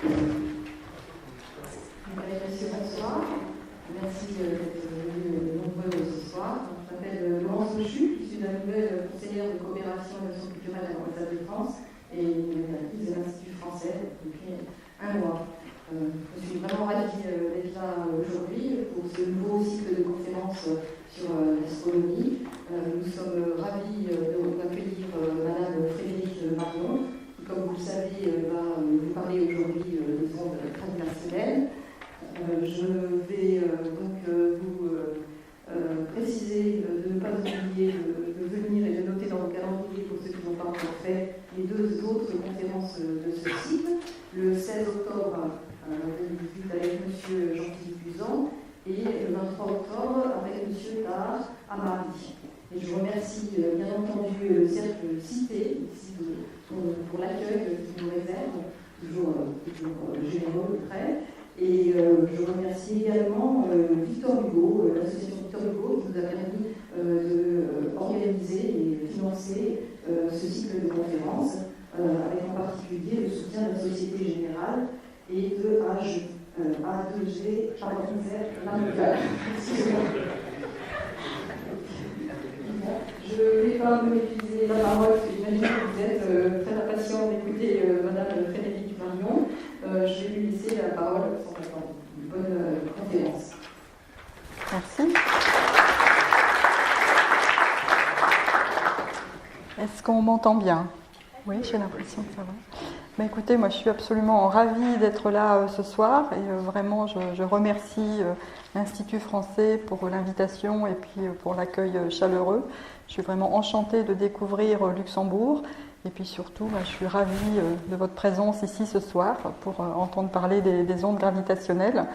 Messieurs, bonsoir. Merci d'être venus nombreux ce soir. Je m'appelle Laurence Rochu, je suis la nouvelle conseillère de coopération et d'action culturelle à l'ambassade de France et directrice de l'Institut français depuis un mois. Je suis vraiment ravie d'être là aujourd'hui pour ce nouveau cycle de conférences sur l'astronomie. Nous sommes ravis d'accueillir Madame Frédérique Marion, qui, comme vous le savez, va vous parler aujourd'hui des ondes gravitationnelles. Je vais donc vous préciser de ne pas oublier de venir et de noter dans le calendrier, pour ceux qui n'ont pas encore fait, les deux autres conférences de ce cycle. Le 16 octobre, avec M. Jean-Philippe Buzan, et le 23 octobre avec M. Tahar Amari. Et je remercie bien entendu le cercle Cité ici, pour l'accueil qu'il nous réserve, toujours généreux et prêt. Et je remercie également Victor Hugo, l'association Victor Hugo, qui nous a permis d'organiser et financer ce cycle de conférences, avec en particulier le soutien de la Société Générale et de A2G, je ne vais pas monopoliser la parole, parce que j'imagine que vous êtes très impatient d'écouter Madame Frédérique Marion. Je vais lui laisser la parole sans attendre. Une bonne conférence. Merci. Est-ce qu'on m'entend bien? Oui, j'ai l'impression que ça va. Ben écoutez, moi je suis absolument ravie d'être là ce soir et vraiment je remercie l'Institut français pour l'invitation et puis pour l'accueil chaleureux. Je suis vraiment enchantée de découvrir Luxembourg et puis surtout je suis ravie de votre présence ici ce soir pour entendre parler des ondes gravitationnelles.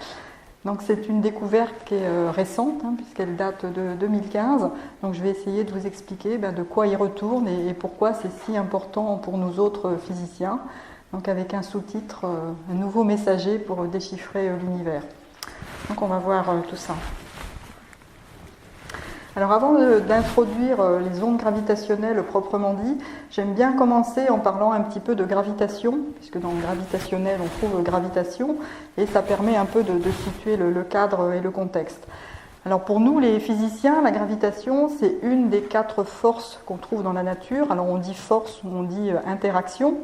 Donc c'est une découverte qui est récente, puisqu'elle date de 2015. Donc je vais essayer de vous expliquer de quoi il retourne et pourquoi c'est si important pour nous autres physiciens. Donc avec un sous-titre, un nouveau messager pour déchiffrer l'univers. Donc on va voir tout ça. Alors avant d'introduire les ondes gravitationnelles proprement dit, j'aime bien commencer en parlant un petit peu de gravitation, puisque dans le gravitationnel on trouve gravitation, et ça permet un peu de situer le cadre et le contexte. Alors pour nous les physiciens, la gravitation c'est une des 4 forces qu'on trouve dans la nature. Alors on dit force ou on dit interaction,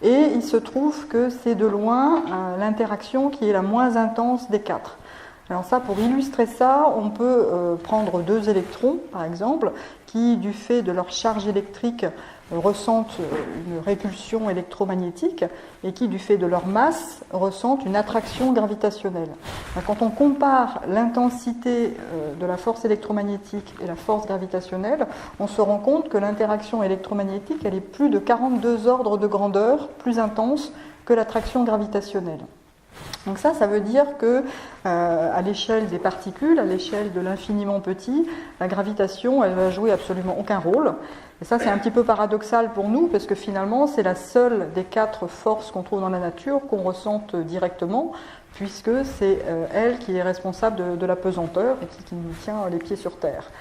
et il se trouve que c'est de loin l'interaction qui est la moins intense des 4. Alors ça, pour illustrer ça, on peut prendre 2 électrons, par exemple, qui, du fait de leur charge électrique, ressentent une répulsion électromagnétique et qui, du fait de leur masse, ressentent une attraction gravitationnelle. Quand on compare l'intensité de la force électromagnétique et la force gravitationnelle, on se rend compte que l'interaction électromagnétique, elle est plus de 42 ordres de grandeur, plus intense que l'attraction gravitationnelle. Donc ça veut dire que à l'échelle des particules, à l'échelle de l'infiniment petit, la gravitation, elle va jouer absolument aucun rôle. Et ça, c'est un petit peu paradoxal pour nous, parce que finalement, c'est la seule des 4 forces qu'on trouve dans la nature qu'on ressente directement, puisque c'est elle qui est responsable de la pesanteur et qui nous tient les pieds sur terre.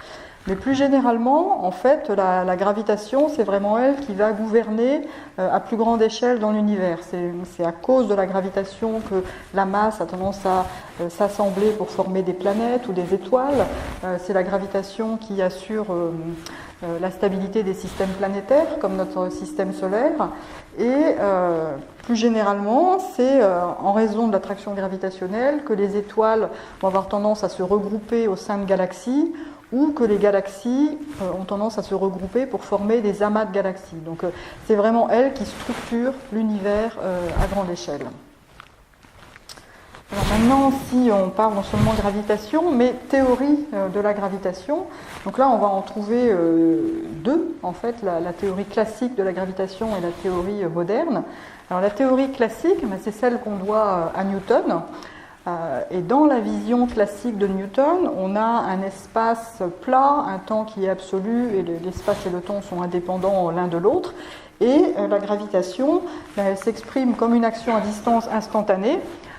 Mais plus généralement, en fait, la gravitation, c'est vraiment elle qui va gouverner à plus grande échelle dans l'univers. C'est à cause de la gravitation que la masse a tendance à s'assembler pour former des planètes ou des étoiles. C'est la gravitation qui assure la stabilité des systèmes planétaires, comme notre système solaire. Et plus généralement, c'est en raison de l'attraction gravitationnelle que les étoiles vont avoir tendance à se regrouper au sein de galaxies, ou que les galaxies ont tendance à se regrouper pour former des amas de galaxies. Donc c'est vraiment elle qui structure l'univers à grande échelle. Alors maintenant, si on parle non seulement de gravitation, mais théorie de la gravitation, donc là on va en trouver 2, en fait, la théorie classique de la gravitation et la théorie moderne. Alors la théorie classique, c'est celle qu'on doit à Newton. Et dans la vision classique de Newton, on a un espace plat, un temps qui est absolu, et l'espace et le temps sont indépendants l'un de l'autre. Et la gravitation, elle s'exprime comme une action à distance instantanée,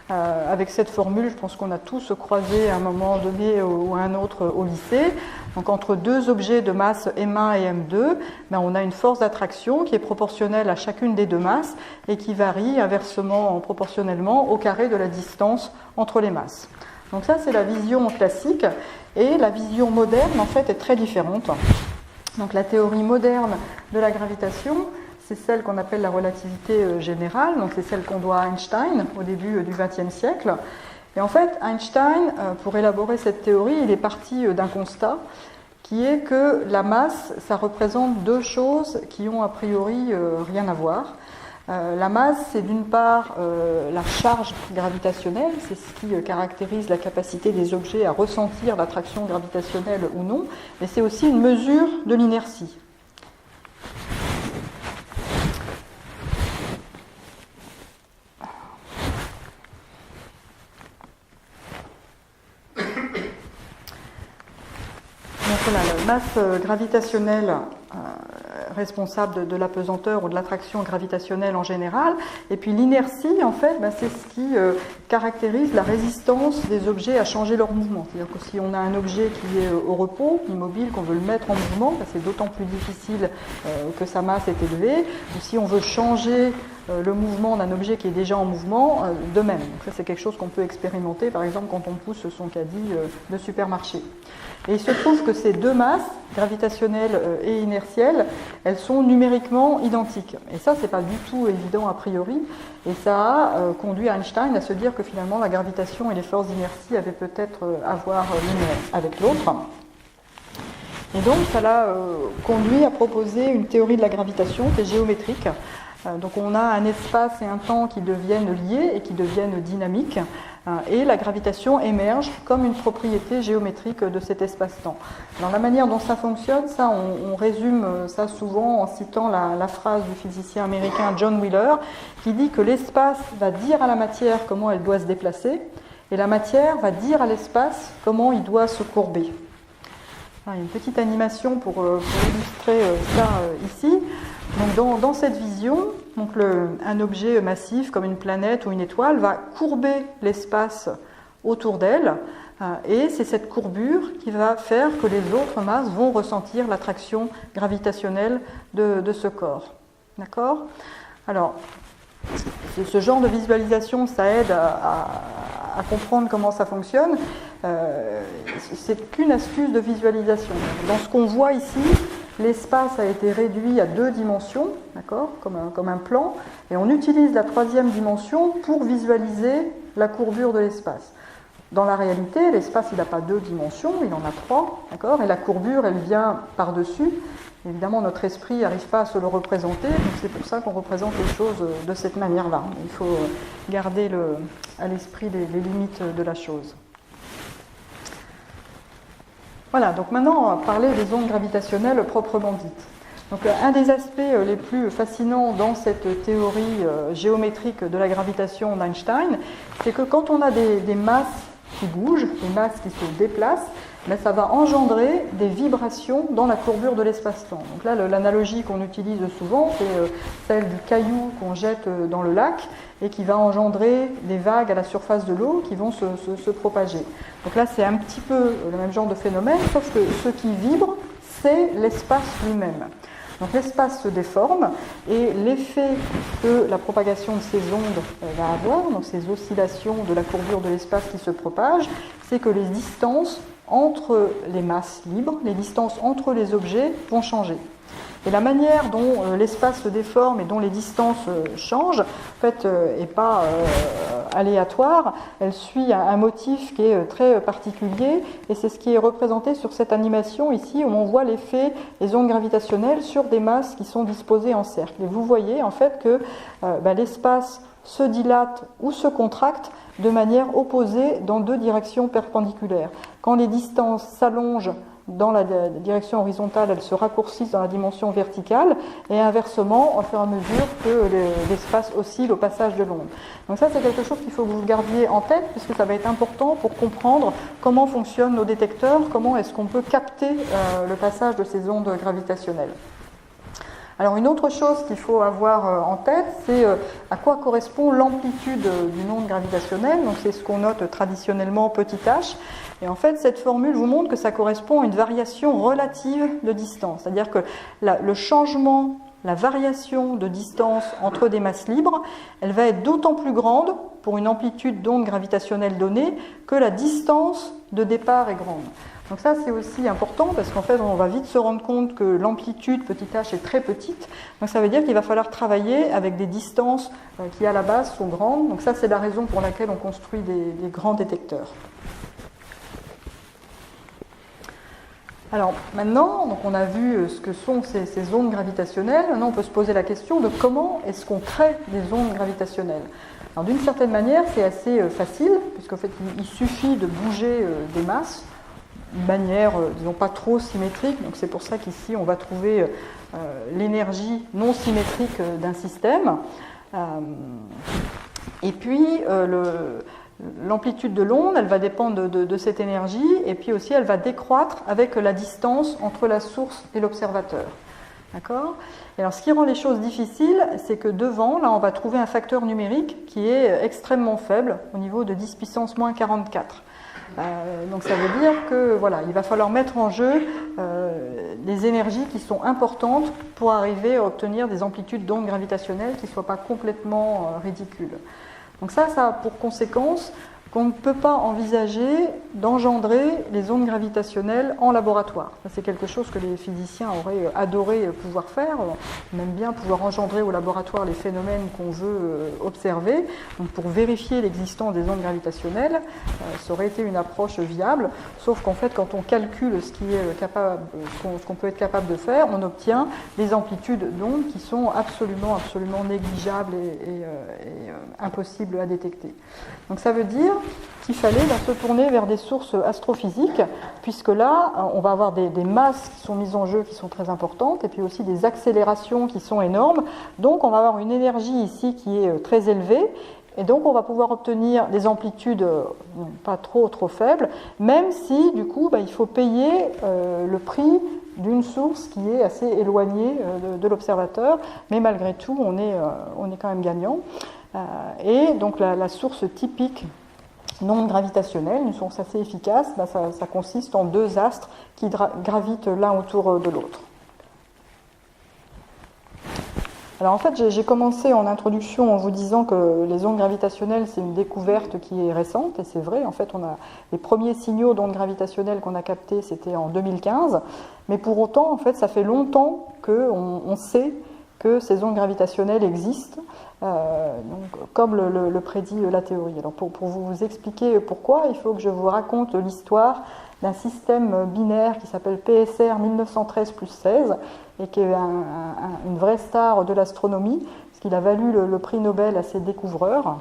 Avec cette formule, je pense qu'on a tous croisé à un moment donné ou à un autre au lycée. Donc entre deux objets de masse M1 et M2, ben on a une force d'attraction qui est proportionnelle à chacune des deux masses et qui varie inversement proportionnellement au carré de la distance entre les masses. Donc ça, c'est la vision classique, et la vision moderne en fait est très différente. Donc la théorie moderne de la gravitation, c'est celle qu'on appelle la relativité générale, donc c'est celle qu'on doit à Einstein au début du XXe siècle. Et en fait, Einstein, pour élaborer cette théorie, il est parti d'un constat qui est que la masse, ça représente deux choses qui ont a priori rien à voir. La masse, c'est d'une part la charge gravitationnelle, c'est ce qui caractérise la capacité des objets à ressentir l'attraction gravitationnelle ou non, mais c'est aussi une mesure de l'inertie. Donc voilà, la masse gravitationnelle responsable de l'apesanteur ou de l'attraction gravitationnelle en général, et puis l'inertie, en fait, c'est ce qui caractérise la résistance des objets à changer leur mouvement. C'est-à-dire que si on a un objet qui est au repos, immobile, qu'on veut le mettre en mouvement, c'est d'autant plus difficile que sa masse est élevée, ou si on veut changer le mouvement d'un objet qui est déjà en mouvement, de même. Donc ça, c'est quelque chose qu'on peut expérimenter, par exemple, quand on pousse son caddie de supermarché. Et il se trouve que ces deux masses, gravitationnelle et inertielle, elles sont numériquement identiques. Et ça, c'est pas du tout évident a priori. Et ça a conduit Einstein à se dire que finalement, la gravitation et les forces d'inertie avaient peut-être à voir l'une avec l'autre. Et donc, ça l'a conduit à proposer une théorie de la gravitation qui est géométrique. Donc on a un espace et un temps qui deviennent liés et qui deviennent dynamiques, et la gravitation émerge comme une propriété géométrique de cet espace-temps. Alors la manière dont ça fonctionne, ça on résume ça souvent en citant la phrase du physicien américain John Wheeler, qui dit que l'espace va dire à la matière comment elle doit se déplacer, et la matière va dire à l'espace comment il doit se courber. Il y a une petite animation pour illustrer ça ici. Donc dans cette vision, donc un objet massif comme une planète ou une étoile va courber l'espace autour d'elle, et c'est cette courbure qui va faire que les autres masses vont ressentir l'attraction gravitationnelle de ce corps. D'accord ? Alors, ce genre de visualisation, ça aide à comprendre comment ça fonctionne. C'est qu'une astuce de visualisation. Dans ce qu'on voit ici, l'espace a été réduit à 2 dimensions, d'accord, comme un plan, et on utilise la 3e dimension pour visualiser la courbure de l'espace. Dans la réalité, l'espace, il n'a pas 2 dimensions, il en a 3, d'accord, et la courbure, elle vient par-dessus. Évidemment, notre esprit n'arrive pas à se le représenter, donc c'est pour ça qu'on représente les choses de cette manière-là. Il faut garder à l'esprit les limites de la chose. Voilà, donc maintenant, on va parler des ondes gravitationnelles proprement dites. Donc, un des aspects les plus fascinants dans cette théorie géométrique de la gravitation d'Einstein, c'est que quand on a des masses qui bougent, des masses qui se déplacent, ça va engendrer des vibrations dans la courbure de l'espace-temps. Donc là, l'analogie qu'on utilise souvent, c'est celle du caillou qu'on jette dans le lac et qui va engendrer des vagues à la surface de l'eau qui vont se propager. Donc là, c'est un petit peu le même genre de phénomène, sauf que ce qui vibre, c'est l'espace lui-même. Donc l'espace se déforme, et l'effet que la propagation de ces ondes va avoir, donc ces oscillations de la courbure de l'espace qui se propagent, c'est que les distances entre les masses libres, les distances entre les objets vont changer. Et la manière dont l'espace se déforme et dont les distances changent, en fait, n'est pas aléatoire. Elle suit un motif qui est très particulier, et c'est ce qui est représenté sur cette animation ici, où on voit l'effet des ondes gravitationnelles sur des masses qui sont disposées en cercle. Et vous voyez en fait que l'espace se dilate ou se contracte de manière opposée dans 2 directions perpendiculaires. Quand les distances s'allongent dans la direction horizontale, elles se raccourcissent dans la dimension verticale, et inversement, au fur et à mesure que l'espace oscille au passage de l'onde. Donc ça, c'est quelque chose qu'il faut que vous gardiez en tête, puisque ça va être important pour comprendre comment fonctionnent nos détecteurs, comment est-ce qu'on peut capter le passage de ces ondes gravitationnelles. Alors une autre chose qu'il faut avoir en tête, c'est à quoi correspond l'amplitude d'une onde gravitationnelle. Donc c'est ce qu'on note traditionnellement petit h. Et en fait, cette formule vous montre que ça correspond à une variation relative de distance. C'est-à-dire que le changement, la variation de distance entre des masses libres, elle va être d'autant plus grande pour une amplitude d'onde gravitationnelle donnée que la distance de départ est grande. Donc ça, c'est aussi important parce qu'en fait, on va vite se rendre compte que l'amplitude petit h est très petite. Donc ça veut dire qu'il va falloir travailler avec des distances qui, à la base, sont grandes. Donc ça, c'est la raison pour laquelle on construit des grands détecteurs. Alors maintenant, donc on a vu ce que sont ces ondes gravitationnelles. Maintenant, on peut se poser la question de comment est-ce qu'on crée des ondes gravitationnelles. Alors d'une certaine manière, c'est assez facile, puisqu'en fait, il suffit de bouger des masses d'une manière, disons, pas trop symétrique. Donc c'est pour ça qu'ici, on va trouver l'énergie non symétrique d'un système. Et puis, l'amplitude de l'onde, elle va dépendre de cette énergie, et puis aussi elle va décroître avec la distance entre la source et l'observateur. D'accord ? Et alors ce qui rend les choses difficiles, c'est que devant, là on va trouver un facteur numérique qui est extrêmement faible, au niveau de 10 puissance moins 44. Donc ça veut dire que voilà, il va falloir mettre en jeu des énergies qui sont importantes pour arriver à obtenir des amplitudes d'ondes gravitationnelles qui ne soient pas complètement ridicules. Donc ça a pour conséquence qu'on ne peut pas envisager d'engendrer les ondes gravitationnelles en laboratoire. Ça, c'est quelque chose que les physiciens auraient adoré pouvoir faire. On aime bien pouvoir engendrer au laboratoire les phénomènes qu'on veut observer. Donc pour vérifier l'existence des ondes gravitationnelles, ça aurait été une approche viable, sauf qu'en fait, quand on calcule ce qu'on peut être capable de faire, on obtient des amplitudes d'ondes qui sont absolument négligeables et impossibles à détecter. Donc ça veut dire qu'il fallait se tourner vers des sources astrophysiques, puisque là, on va avoir des masses qui sont mises en jeu qui sont très importantes, et puis aussi des accélérations qui sont énormes. Donc on va avoir une énergie ici qui est très élevée, et donc on va pouvoir obtenir des amplitudes pas trop faibles, même si du coup il faut payer le prix d'une source qui est assez éloignée de l'observateur, mais malgré tout on est quand même gagnant. Et donc la source typique non gravitationnelle, une source assez efficace, ça consiste en deux astres qui gravitent l'un autour de l'autre. Alors en fait, j'ai commencé en introduction en vous disant que les ondes gravitationnelles, c'est une découverte qui est récente, et c'est vrai, en fait, les premiers signaux d'ondes gravitationnelles qu'on a captés, c'était en 2015, mais pour autant, en fait, ça fait longtemps qu'on sait que ces ondes gravitationnelles existent, donc, comme le prédit la théorie. Alors pour vous expliquer pourquoi, il faut que je vous raconte l'histoire d'un système binaire qui s'appelle PSR 1913+16 et qui est une vraie star de l'astronomie, parce qu'il a valu le prix Nobel à ses découvreurs.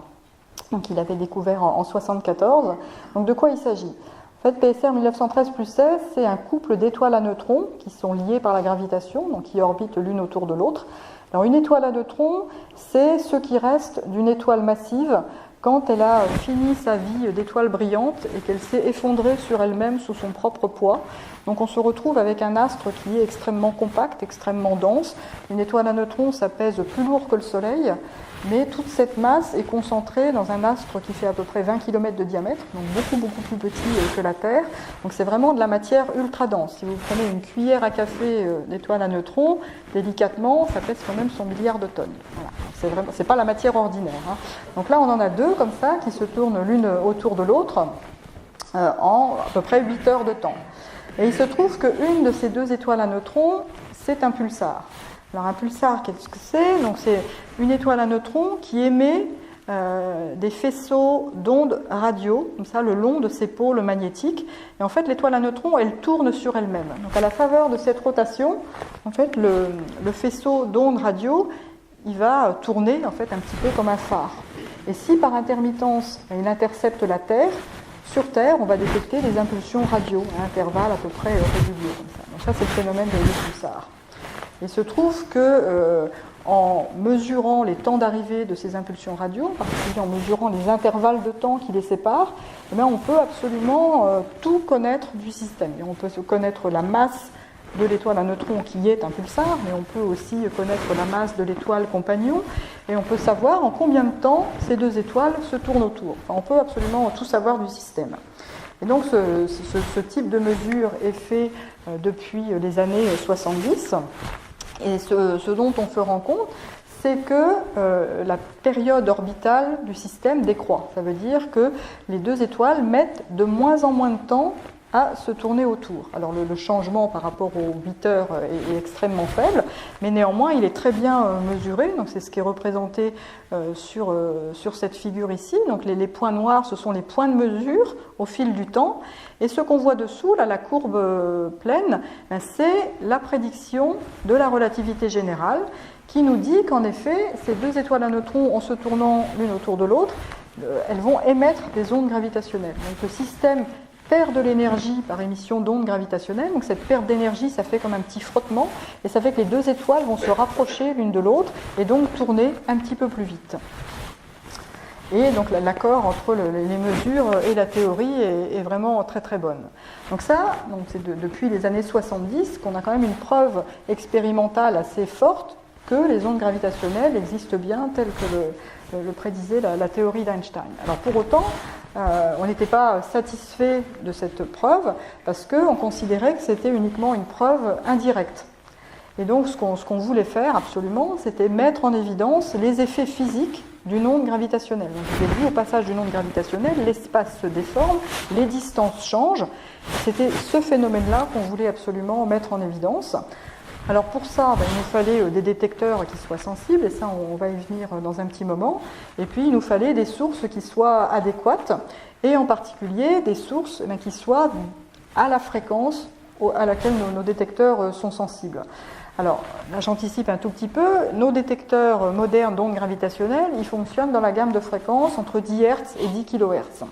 Donc il avait découvert en 1974. Donc de quoi il s'agit ? En fait, PSR 1913+16, c'est un couple d'étoiles à neutrons qui sont liées par la gravitation, donc qui orbitent l'une autour de l'autre. Alors une étoile à neutrons, c'est ce qui reste d'une étoile massive quand elle a fini sa vie d'étoile brillante et qu'elle s'est effondrée sur elle-même sous son propre poids. Donc on se retrouve avec un astre qui est extrêmement compact, extrêmement dense. Une étoile à neutrons, ça pèse plus lourd que le Soleil, mais toute cette masse est concentrée dans un astre qui fait à peu près 20 km de diamètre, donc beaucoup plus petit que la Terre. Donc c'est vraiment de la matière ultra dense. Si vous prenez une cuillère à café d'étoile à neutrons, délicatement, ça pèse quand même 100 milliards de tonnes. Voilà. C'est pas la matière ordinaire. Donc là, on en a deux comme ça qui se tournent l'une autour de l'autre en à peu près 8 heures de temps. Et il se trouve qu'une de ces deux étoiles à neutrons, c'est un pulsar. Alors un pulsar, qu'est-ce que c'est ? Donc c'est une étoile à neutrons qui émet des faisceaux d'ondes radio, comme ça, le long de ses pôles magnétiques. Et en fait, l'étoile à neutrons, elle tourne sur elle-même. Donc à la faveur de cette rotation, en fait, le faisceau d'ondes radio, il va tourner en fait un petit peu comme un phare. Et si par intermittence, il intercepte la Terre, sur Terre, on va détecter des impulsions radio à intervalles à peu près réguliers. Comme ça. Donc ça, c'est le phénomène des pulsars. Il se trouve que en mesurant les temps d'arrivée de ces impulsions radio, en particulier en mesurant les intervalles de temps qui les séparent, eh bien, on peut absolument tout connaître du système. Et on peut connaître la masse de l'étoile à neutrons qui est un pulsar, mais on peut aussi connaître la masse de l'étoile compagnon, et on peut savoir en combien de temps ces deux étoiles se tournent autour. Enfin, on peut absolument tout savoir du système. Et donc ce type de mesure est fait depuis les années 70, et ce dont on se rend compte, c'est que la période orbitale du système décroît. Ça veut dire que les deux étoiles mettent de moins en moins de temps à se tourner autour. Alors le changement par rapport aux 8 heures est extrêmement faible, mais néanmoins il est très bien mesuré, donc c'est ce qui est représenté sur cette figure ici. Donc les points noirs, ce sont les points de mesure au fil du temps, et ce qu'on voit dessous, là, la courbe pleine, c'est la prédiction de la relativité générale, qui nous dit qu'en effet, ces deux étoiles à neutrons, en se tournant l'une autour de l'autre, elles vont émettre des ondes gravitationnelles. Donc le système perd de l'énergie par émission d'ondes gravitationnelles. Donc cette perte d'énergie, ça fait comme un petit frottement, et ça fait que les deux étoiles vont se rapprocher l'une de l'autre, et donc tourner un petit peu plus vite. Et donc l'accord entre les mesures et la théorie est vraiment très très bonne. Donc ça, c'est depuis les années 70 qu'on a quand même une preuve expérimentale assez forte que les ondes gravitationnelles existent bien telles que le prédisait la théorie d'Einstein. Alors pour autant, on n'était pas satisfait de cette preuve parce qu'on considérait que c'était uniquement une preuve indirecte. Et donc ce qu'on voulait faire absolument, c'était mettre en évidence les effets physiques d'une onde gravitationnelle. Donc je vous ai dit, au passage d'une onde gravitationnelle, l'espace se déforme, les distances changent. C'était ce phénomène-là qu'on voulait absolument mettre en évidence. Alors pour ça, il nous fallait des détecteurs qui soient sensibles, et ça on va y venir dans un petit moment. Et puis il nous fallait des sources qui soient adéquates, et en particulier des sources qui soient à la fréquence à laquelle nos détecteurs sont sensibles. Alors là j'anticipe un tout petit peu, nos détecteurs modernes d'ondes gravitationnelles, ils fonctionnent dans la gamme de fréquences entre 10 Hz et 10 kHz.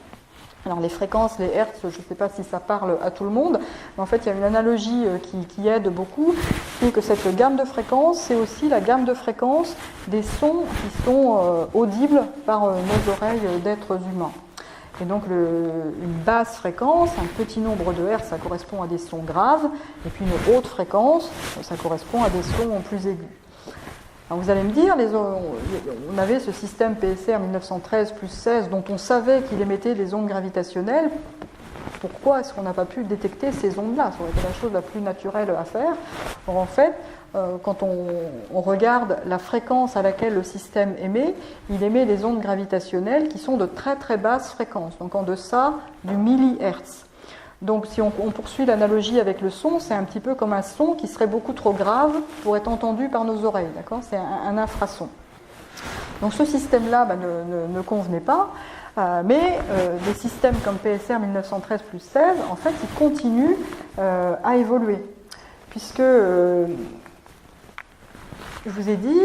Alors les fréquences, les hertz, je ne sais pas si ça parle à tout le monde, mais en fait il y a une analogie qui aide beaucoup, c'est que cette gamme de fréquences, c'est aussi la gamme de fréquences des sons qui sont audibles par nos oreilles d'êtres humains. Et donc une basse fréquence, un petit nombre de hertz, ça correspond à des sons graves, et puis une haute fréquence, ça correspond à des sons plus aigus. Alors vous allez me dire, on avait ce système PSR 1913 plus 16 dont on savait qu'il émettait des ondes gravitationnelles. Pourquoi est-ce qu'on n'a pas pu détecter ces ondes-là? Ça aurait été la chose la plus naturelle à faire. Or, en fait, quand on regarde la fréquence à laquelle le système émet, il émet des ondes gravitationnelles qui sont de très très basse fréquence, donc en deçà du millihertz. Donc si on poursuit l'analogie avec le son, c'est un petit peu comme un son qui serait beaucoup trop grave pour être entendu par nos oreilles, d'accord? C'est un infrason. Donc ce système-là ne convenait pas, mais des systèmes comme PSR 1913 plus 16, en fait, ils continuent à évoluer, puisque je vous ai dit,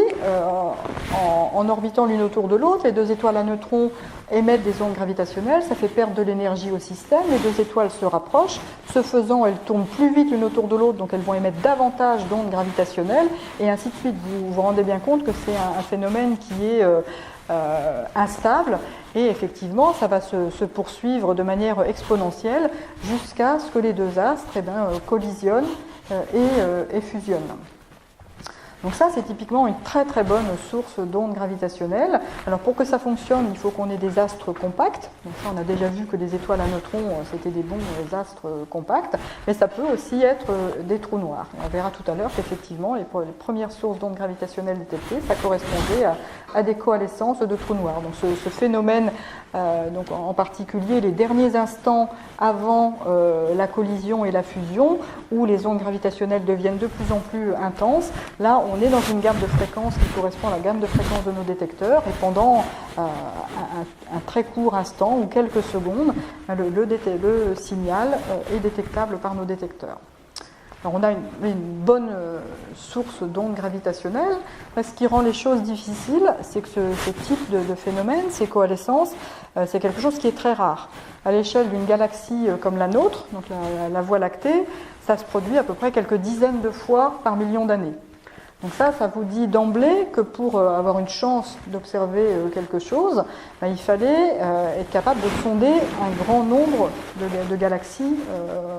en orbitant l'une autour de l'autre, les deux étoiles à neutrons émettent des ondes gravitationnelles, ça fait perdre de l'énergie au système, les deux étoiles se rapprochent, ce faisant, elles tournent plus vite l'une autour de l'autre, donc elles vont émettre davantage d'ondes gravitationnelles, et ainsi de suite. Vous vous rendez bien compte que c'est un phénomène qui est instable, et effectivement, ça va se poursuivre de manière exponentielle jusqu'à ce que les deux astres collisionnent et fusionnent. Donc ça, c'est typiquement une très très bonne source d'ondes gravitationnelles. Alors pour que ça fonctionne, il faut qu'on ait des astres compacts. Donc ça, on a déjà vu que les étoiles à neutrons, c'était des bons astres compacts. Mais ça peut aussi être des trous noirs. Et on verra tout à l'heure qu'effectivement, les premières sources d'ondes gravitationnelles détectées, ça correspondait à des coalescences de trous noirs. Donc ce phénomène, donc en particulier les derniers instants avant la collision et la fusion, où les ondes gravitationnelles deviennent de plus en plus intenses, là on est dans une gamme de fréquences qui correspond à la gamme de fréquences de nos détecteurs, et pendant un très court instant ou quelques secondes, le signal est détectable par nos détecteurs. Alors on a une bonne source d'ondes gravitationnelles. Ce qui rend les choses difficiles, c'est que ce type de phénomène, ces coalescences, c'est quelque chose qui est très rare. À l'échelle d'une galaxie comme la nôtre, donc la Voie lactée, ça se produit à peu près quelques dizaines de fois par million d'années. Donc ça vous dit d'emblée que pour avoir une chance d'observer quelque chose, il fallait être capable de sonder un grand nombre de galaxies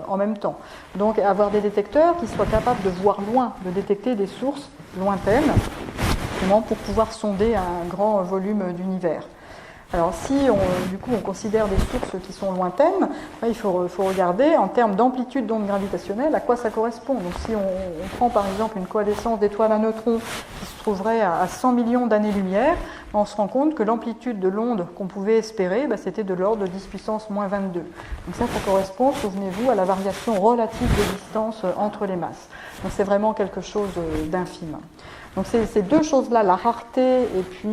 en même temps. Donc avoir des détecteurs qui soient capables de voir loin, de détecter des sources lointaines, justement pour pouvoir sonder un grand volume d'univers. Alors si on considère des sources qui sont lointaines, il faut regarder en termes d'amplitude d'onde gravitationnelle à quoi ça correspond. Donc si on prend par exemple une coalescence d'étoiles à neutrons qui se trouverait à 100 millions d'années-lumière, on se rend compte que l'amplitude de l'onde qu'on pouvait espérer, c'était de l'ordre de 10 puissance moins 22. Donc ça correspond, souvenez-vous, à la variation relative de distance entre les masses. Donc c'est vraiment quelque chose d'infime. Donc ces deux choses-là, la rareté et puis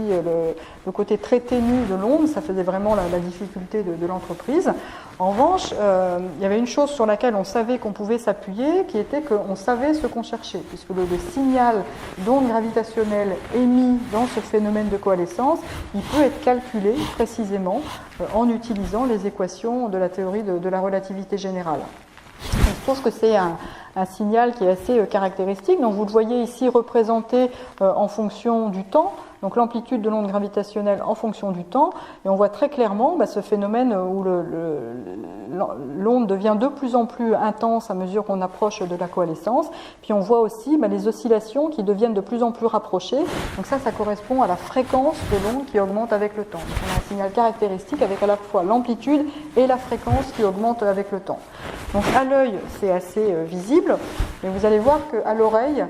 le côté très ténu de l'onde, ça faisait vraiment la difficulté de l'entreprise. En revanche, il y avait une chose sur laquelle on savait qu'on pouvait s'appuyer, qui était qu'on savait ce qu'on cherchait, puisque le signal d'onde gravitationnelle émis dans ce phénomène de coalescence, il peut être calculé précisément en utilisant les équations de la théorie de la relativité générale. Je trouve que c'est un signal qui est assez caractéristique. Donc vous le voyez ici représenté en fonction du temps, donc l'amplitude de l'onde gravitationnelle en fonction du temps, et on voit très clairement ce phénomène où l'onde devient de plus en plus intense à mesure qu'on approche de la coalescence. Puis on voit aussi les oscillations qui deviennent de plus en plus rapprochées. Donc ça correspond à la fréquence de l'onde qui augmente avec le temps. Donc on a un signal caractéristique avec à la fois l'amplitude et la fréquence qui augmentent avec le temps. Donc à l'œil, c'est assez visible, mais vous allez voir qu'à l'oreille,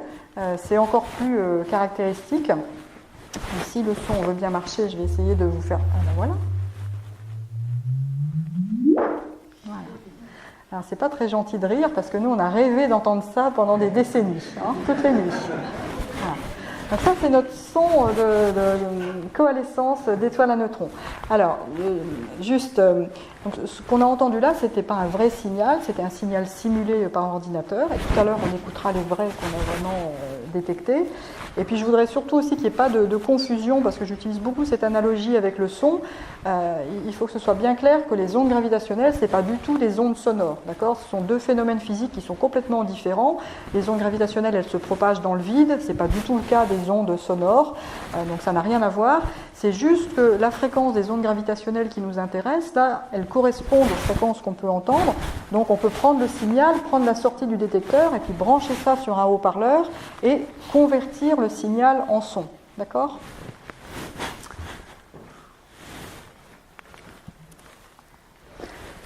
c'est encore plus caractéristique. Donc, si le son veut bien marcher, je vais essayer de vous faire... voilà. Alors c'est pas très gentil de rire parce que nous on a rêvé d'entendre ça pendant des décennies, toutes les nuits. Voilà. Donc ça c'est notre son de coalescence d'étoiles à neutrons. Alors juste, donc, ce qu'on a entendu là, c'était pas un vrai signal, c'était un signal simulé par ordinateur. Et tout à l'heure on écoutera les vrais qu'on a vraiment détectés. Et puis je voudrais surtout aussi qu'il n'y ait pas de confusion, parce que j'utilise beaucoup cette analogie avec le son. Il faut que ce soit bien clair que les ondes gravitationnelles, ce n'est pas du tout des ondes sonores. D'accord ? Ce sont deux phénomènes physiques qui sont complètement différents. Les ondes gravitationnelles, elles se propagent dans le vide, ce n'est pas du tout le cas des ondes sonores, donc ça n'a rien à voir. C'est juste que la fréquence des ondes gravitationnelles qui nous intéressent, là, elles correspondent aux fréquences qu'on peut entendre. Donc on peut prendre le signal, prendre la sortie du détecteur et puis brancher ça sur un haut-parleur et convertir le signal en son. D'accord ?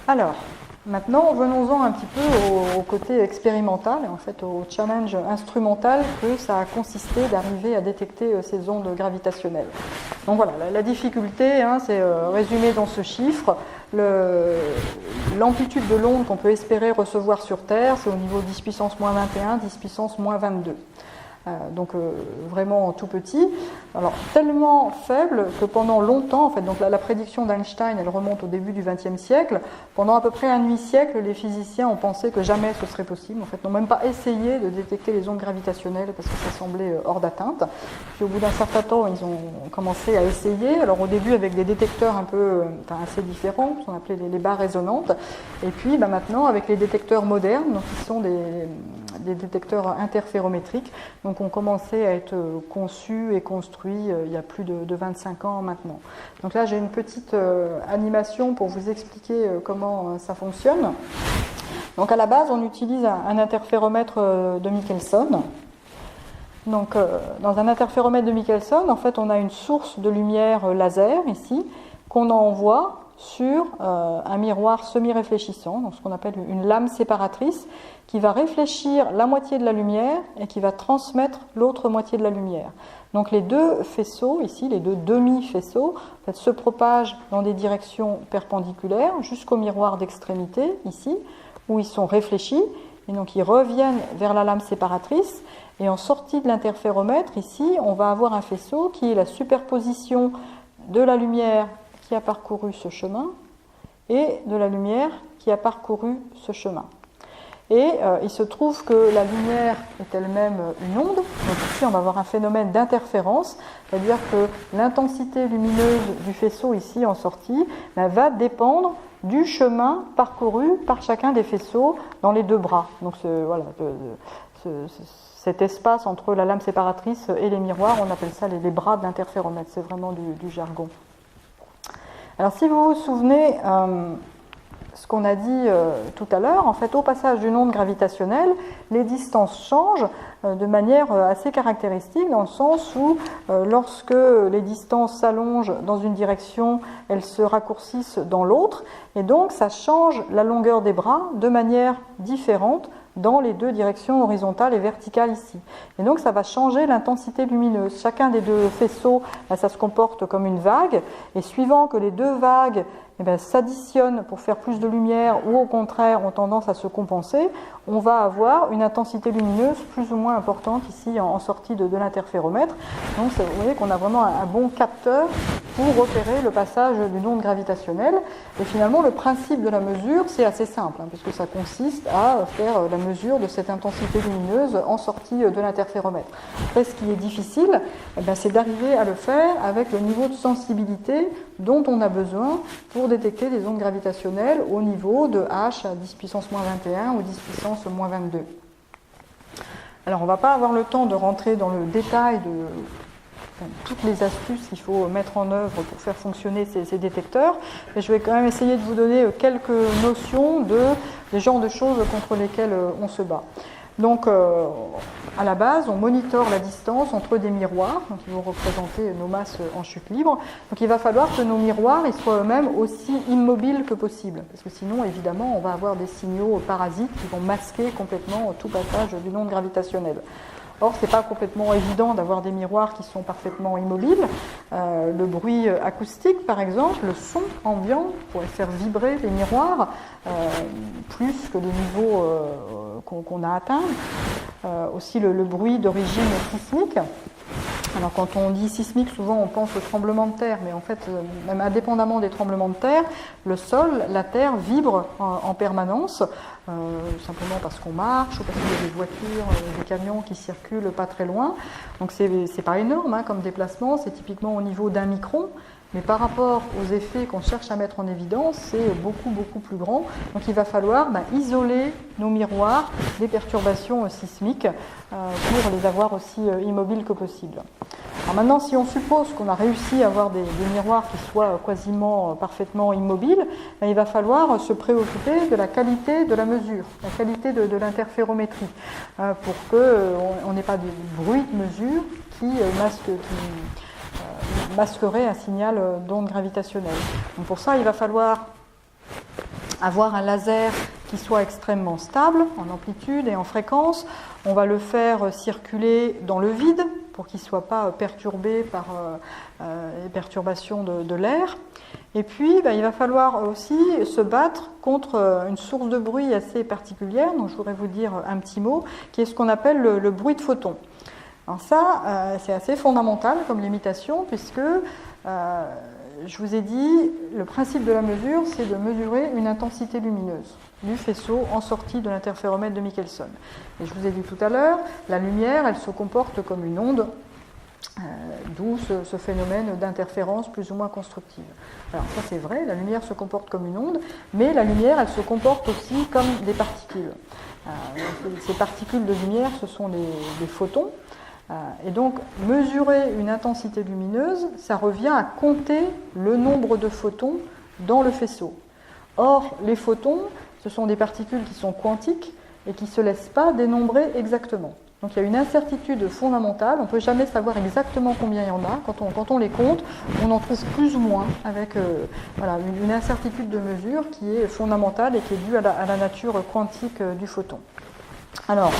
Alors, maintenant, venons-en un petit peu au côté expérimental, et en fait au challenge instrumental que ça a consisté d'arriver à détecter ces ondes gravitationnelles. Donc voilà, la difficulté, c'est résumé dans ce chiffre. L'amplitude de l'onde qu'on peut espérer recevoir sur Terre, c'est au niveau 10 puissance moins 21, 10 puissance moins 22. Donc vraiment tout petit. Alors tellement faible que pendant longtemps, en fait, donc la prédiction d'Einstein, elle remonte au début du XXe siècle. Pendant à peu près un demi-siècle, les physiciens ont pensé que jamais ce serait possible. En fait, n'ont même pas essayé de détecter les ondes gravitationnelles parce que ça semblait hors d'atteinte. Puis au bout d'un certain temps, ils ont commencé à essayer. Alors au début avec des détecteurs un peu, assez différents, ce qu'on appelait les barres résonantes. Et puis maintenant avec les détecteurs modernes, donc qui sont des détecteurs interférométriques. Donc ont commencé à être conçus et construits il y a plus de 25 ans maintenant. Donc là j'ai une petite animation pour vous expliquer comment ça fonctionne. Donc à la base on utilise un interféromètre de Michelson. Donc dans un interféromètre de Michelson, en fait on a une source de lumière laser ici qu'on envoie sur un miroir semi-réfléchissant, donc ce qu'on appelle une lame séparatrice, qui va réfléchir la moitié de la lumière et qui va transmettre l'autre moitié de la lumière. Donc les deux faisceaux, ici, les deux demi-faisceaux, en fait, se propagent dans des directions perpendiculaires jusqu'au miroir d'extrémité, ici, où ils sont réfléchis, et donc ils reviennent vers la lame séparatrice, et en sortie de l'interféromètre, ici, on va avoir un faisceau qui est la superposition de la lumière qui a parcouru ce chemin et de la lumière qui a parcouru ce chemin. Et il se trouve que la lumière est elle-même une onde, donc ici on va avoir un phénomène d'interférence, c'est-à-dire que l'intensité lumineuse du faisceau ici en sortie va dépendre du chemin parcouru par chacun des faisceaux dans les deux bras. Donc voilà, cet espace entre la lame séparatrice et les miroirs, on appelle ça les bras de l'interféromètre, c'est vraiment du jargon. Alors si vous vous souvenez, ce qu'on a dit tout à l'heure, en fait, au passage d'une onde gravitationnelle, les distances changent de manière assez caractéristique, dans le sens où lorsque les distances s'allongent dans une direction, elles se raccourcissent dans l'autre, et donc ça change la longueur des bras de manière différente dans les deux directions horizontales et verticales ici. Et donc ça va changer l'intensité lumineuse. Chacun des deux faisceaux, ça se comporte comme une vague, et suivant que les deux vagues s'additionnent pour faire plus de lumière ou au contraire ont tendance à se compenser, on va avoir une intensité lumineuse plus ou moins importante ici en sortie de l'interféromètre. Donc vous voyez qu'on a vraiment un bon capteur pour repérer le passage d'une onde gravitationnelle. Et finalement, le principe de la mesure, c'est assez simple, puisque ça consiste à faire la mesure de cette intensité lumineuse en sortie de l'interféromètre. Après, ce qui est difficile, c'est d'arriver à le faire avec le niveau de sensibilité dont on a besoin pour détecter des ondes gravitationnelles au niveau de h à 10 puissance moins 21 ou 10 puissance moins 22. Alors, on ne va pas avoir le temps de rentrer dans le détail de toutes les astuces qu'il faut mettre en œuvre pour faire fonctionner ces détecteurs, mais je vais quand même essayer de vous donner quelques notions des genres de choses contre lesquelles on se bat. Donc, à la base, on monitore la distance entre des miroirs, donc ils vont représenter nos masses en chute libre. Donc, il va falloir que nos miroirs ils soient eux-mêmes aussi immobiles que possible, parce que sinon, évidemment, on va avoir des signaux parasites qui vont masquer complètement tout passage d'une onde gravitationnelle. Or, ce n'est pas complètement évident d'avoir des miroirs qui sont parfaitement immobiles. Le bruit acoustique, par exemple, le son ambiant pourrait faire vibrer les miroirs plus que les niveaux qu'on a atteints. Aussi le bruit d'origine sismique. Alors quand on dit sismique, souvent on pense au tremblement de terre, mais en fait, même indépendamment des tremblements de terre, le sol, la terre vibre en permanence, simplement parce qu'on marche ou parce qu'il y a des voitures, des camions qui circulent pas très loin. Donc c'est pas énorme comme déplacement, c'est typiquement au niveau d'1 micron. Mais par rapport aux effets qu'on cherche à mettre en évidence, c'est beaucoup, beaucoup plus grand. Donc il va falloir isoler nos miroirs des perturbations sismiques pour les avoir aussi immobiles que possible. Alors maintenant, si on suppose qu'on a réussi à avoir des miroirs qui soient quasiment parfaitement immobiles, il va falloir se préoccuper de la qualité de la mesure, la qualité de l'interférométrie, pour qu'on n'ait pas de bruit de mesure qui masquerait un signal d'onde gravitationnelle. Donc pour ça, il va falloir avoir un laser qui soit extrêmement stable en amplitude et en fréquence. On va le faire circuler dans le vide pour qu'il ne soit pas perturbé par les perturbations de l'air. Et puis, il va falloir aussi se battre contre une source de bruit assez particulière, dont je voudrais vous dire un petit mot, qui est ce qu'on appelle le bruit de photons. Alors ça, c'est assez fondamental comme limitation, puisque, je vous ai dit, le principe de la mesure, c'est de mesurer une intensité lumineuse du faisceau en sortie de l'interféromètre de Michelson. Et je vous ai dit tout à l'heure, la lumière, elle se comporte comme une onde, d'où ce phénomène d'interférence plus ou moins constructive. Alors ça c'est vrai, la lumière se comporte comme une onde, mais la lumière, elle se comporte aussi comme des particules. Ces particules de lumière, ce sont des photons. Et donc, mesurer une intensité lumineuse, ça revient à compter le nombre de photons dans le faisceau. Or, les photons, ce sont des particules qui sont quantiques et qui ne se laissent pas dénombrer exactement. Donc, il y a une incertitude fondamentale. On ne peut jamais savoir exactement combien il y en a. Quand on les compte, on en trouve plus ou moins avec une incertitude de mesure qui est fondamentale et qui est due à la nature quantique du photon. Alors,